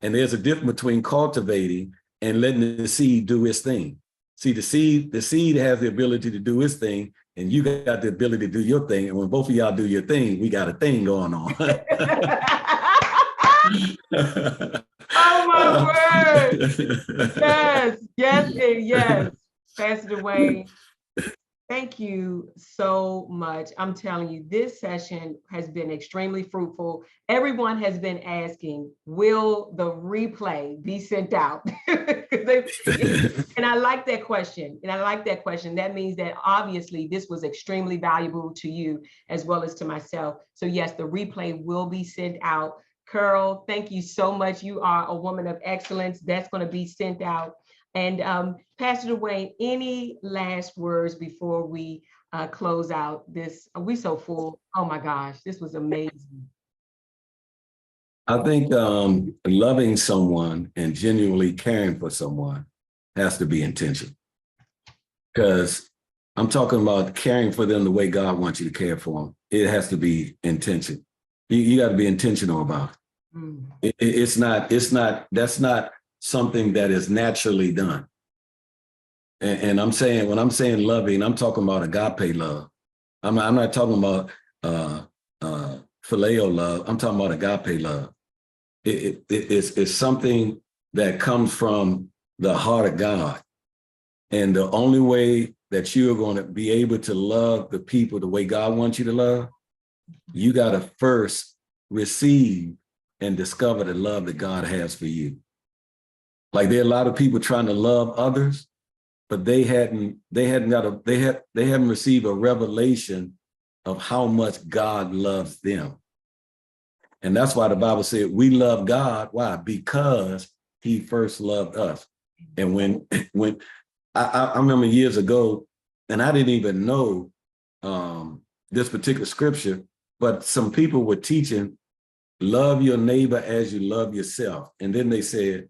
And there's a difference between cultivating and letting the seed do its thing. See, the seed has the ability to do its thing, and you got the ability to do your thing. And when both of y'all do your thing, we got a thing going on. Oh my word. Yes, yes, and yes. Pastor Dewayne, thank you so much. I'm telling you, this session has been extremely fruitful. Everyone has been asking, will the replay be sent out? And I like that question. That means that obviously this was extremely valuable to you as well as to myself. So yes, the replay will be sent out. Carol, thank you so much. You are a woman of excellence. That's going to be sent out. And Pastor Dewayne, any last words before we close out this? We so full. Oh my gosh, this was amazing. I think loving someone and genuinely caring for someone has to be intentional. Because I'm talking about caring for them the way God wants you to care for them. It has to be intentional. You got to be intentional about it. That's not something that is naturally done. And I'm saying, when I'm saying loving, I'm talking about agape love. I'm not talking about phileo love. I'm talking about agape love. It's something that comes from the heart of God. And the only way that you're going to be able to love the people the way God wants you to love, you got to first receive and discover the love that God has for you. Like, there are a lot of people trying to love others, but they haven't received a revelation of how much God loves them. And that's why the Bible said we love God. Why? Because he first loved us. And when I remember years ago, and I didn't even know this particular scripture, but some people were teaching, love your neighbor as you love yourself. And then they said,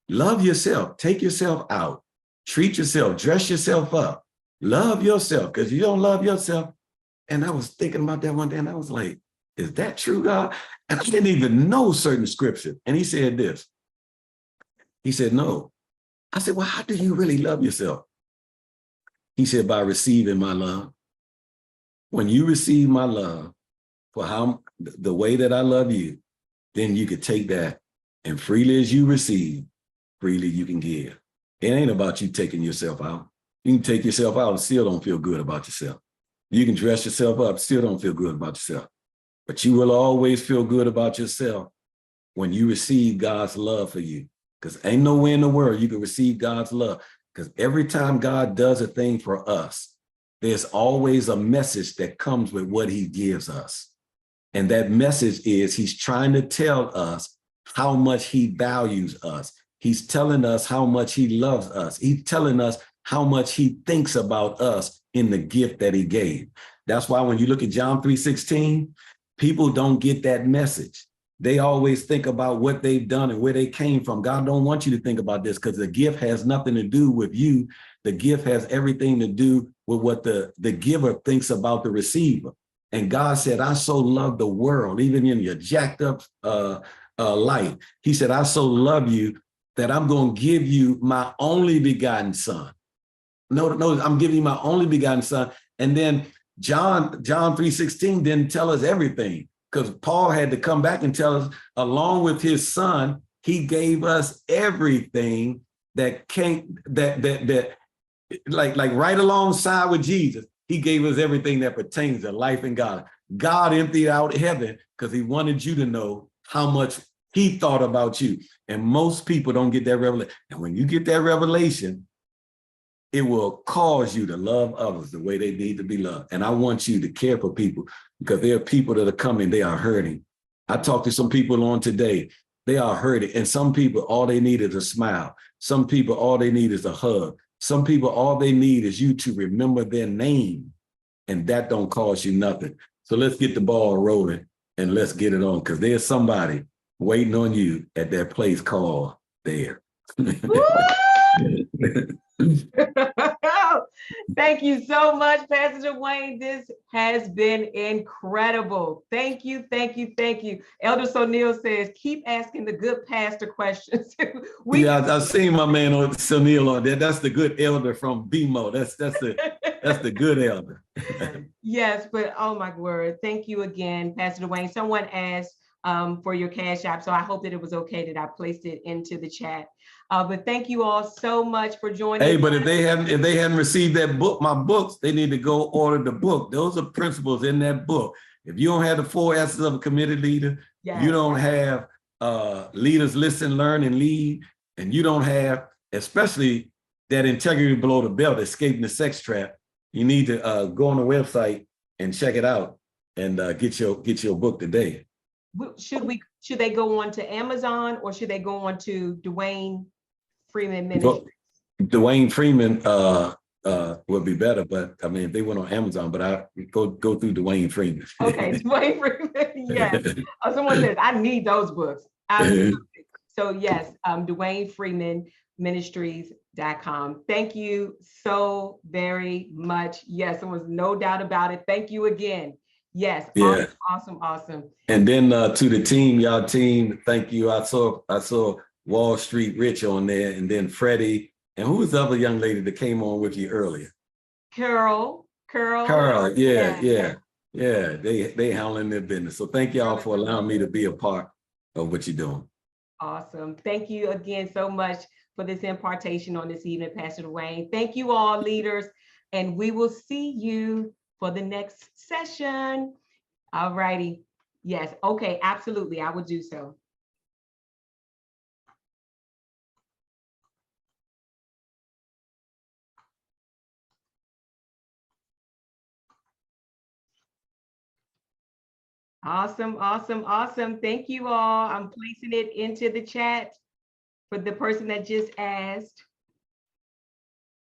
love yourself, take yourself out, treat yourself, dress yourself up, love yourself, because you don't love yourself. And I was thinking about that one day, and I was like, is that true, God? And I didn't even know certain scripture. And he said this. He said, no. I said, well, how do you really love yourself? He said, by receiving my love. When you receive my love for the way that I love you, then you could take that, and freely as you receive, freely you can give. It ain't about you taking yourself out. You can take yourself out and still don't feel good about yourself. You can dress yourself up, still don't feel good about yourself. But you will always feel good about yourself when you receive God's love for you. Because ain't nowhere in the world you can receive God's love. Because every time God does a thing for us, there's always a message that comes with what he gives us. And that message is he's trying to tell us how much he values us. He's telling us how much he loves us. He's telling us how much he thinks about us in the gift that he gave. That's why when you look at John 3:16, people don't get that message. They always think about what they've done and where they came from. God don't want you to think about this, because the gift has nothing to do with you. The gift has everything to do with what the giver thinks about the receiver. And God said, I so love the world, even in your jacked up life. He said, I so love you that I'm going to give you my only begotten son. No, I'm giving you my only begotten son. And then John 3:16 didn't tell us everything, because Paul had to come back and tell us, along with his son, he gave us everything that came, that like right alongside with Jesus, he gave us everything that pertains to life and God. God emptied out heaven because he wanted you to know how much he thought about you. And most people don't get that revelation. And when you get that revelation, it will cause you to love others the way they need to be loved. And I want you to care for people, because there are people that are coming, they are hurting. I talked to some people on today, they are hurting. And some people, all they need is a smile. Some people, all they need is a hug. Some people, all they need is you to remember their name, and that don't cost you nothing. So let's get the ball rolling and let's get it on, because there's somebody waiting on you at that place called there. Thank you so much, Pastor Dewayne. This has been incredible. Thank you, thank you, thank you. Elder Sonil says, keep asking the good pastor questions. Yeah, I've seen my man on Sunil on there. That's the good elder from BMO. That's the good elder. Yes, but oh my word. Thank you again, Pastor Dewayne. Someone asked for your Cash App, so I hope that it was okay that I placed it into the chat. But thank you all so much for joining. Hey, but if they hadn't received that book, my books, they need to go order the book. Those are principles in that book. If you don't have the 4 S's of a committed leader, yes, you don't have leaders listen, learn, and lead, and you don't have, especially that integrity below the belt, escaping the sex trap. You need to go on the website and check it out and get your book today. Should they go on to Amazon or should they go on to Dewayne Freeman Ministries? Dewayne Freeman would be better, but I mean, if they went on Amazon, but I go through Dewayne Freeman. Okay, Dewayne Freeman, yes. Someone says, I need those books. Absolutely. So yes, Dewayne Freeman Ministries.com. Thank you so very much. Yes, there was no doubt about it. Thank you again. Yes, yeah. Awesome. And then to the team, y'all team, thank you. I saw Wall Street Rich on there, and then Freddie, and who was the other young lady that came on with you earlier? Carol, yeah. They handling their business. So thank y'all for allowing me to be a part of what you're doing. Awesome. Thank you again so much for this impartation on this evening, Pastor Dewayne. Thank you all, leaders, and we will see you for the next session. All righty. Yes. Okay. Absolutely. I would do so. Awesome. Thank you all. I'm placing it into the chat for the person that just asked.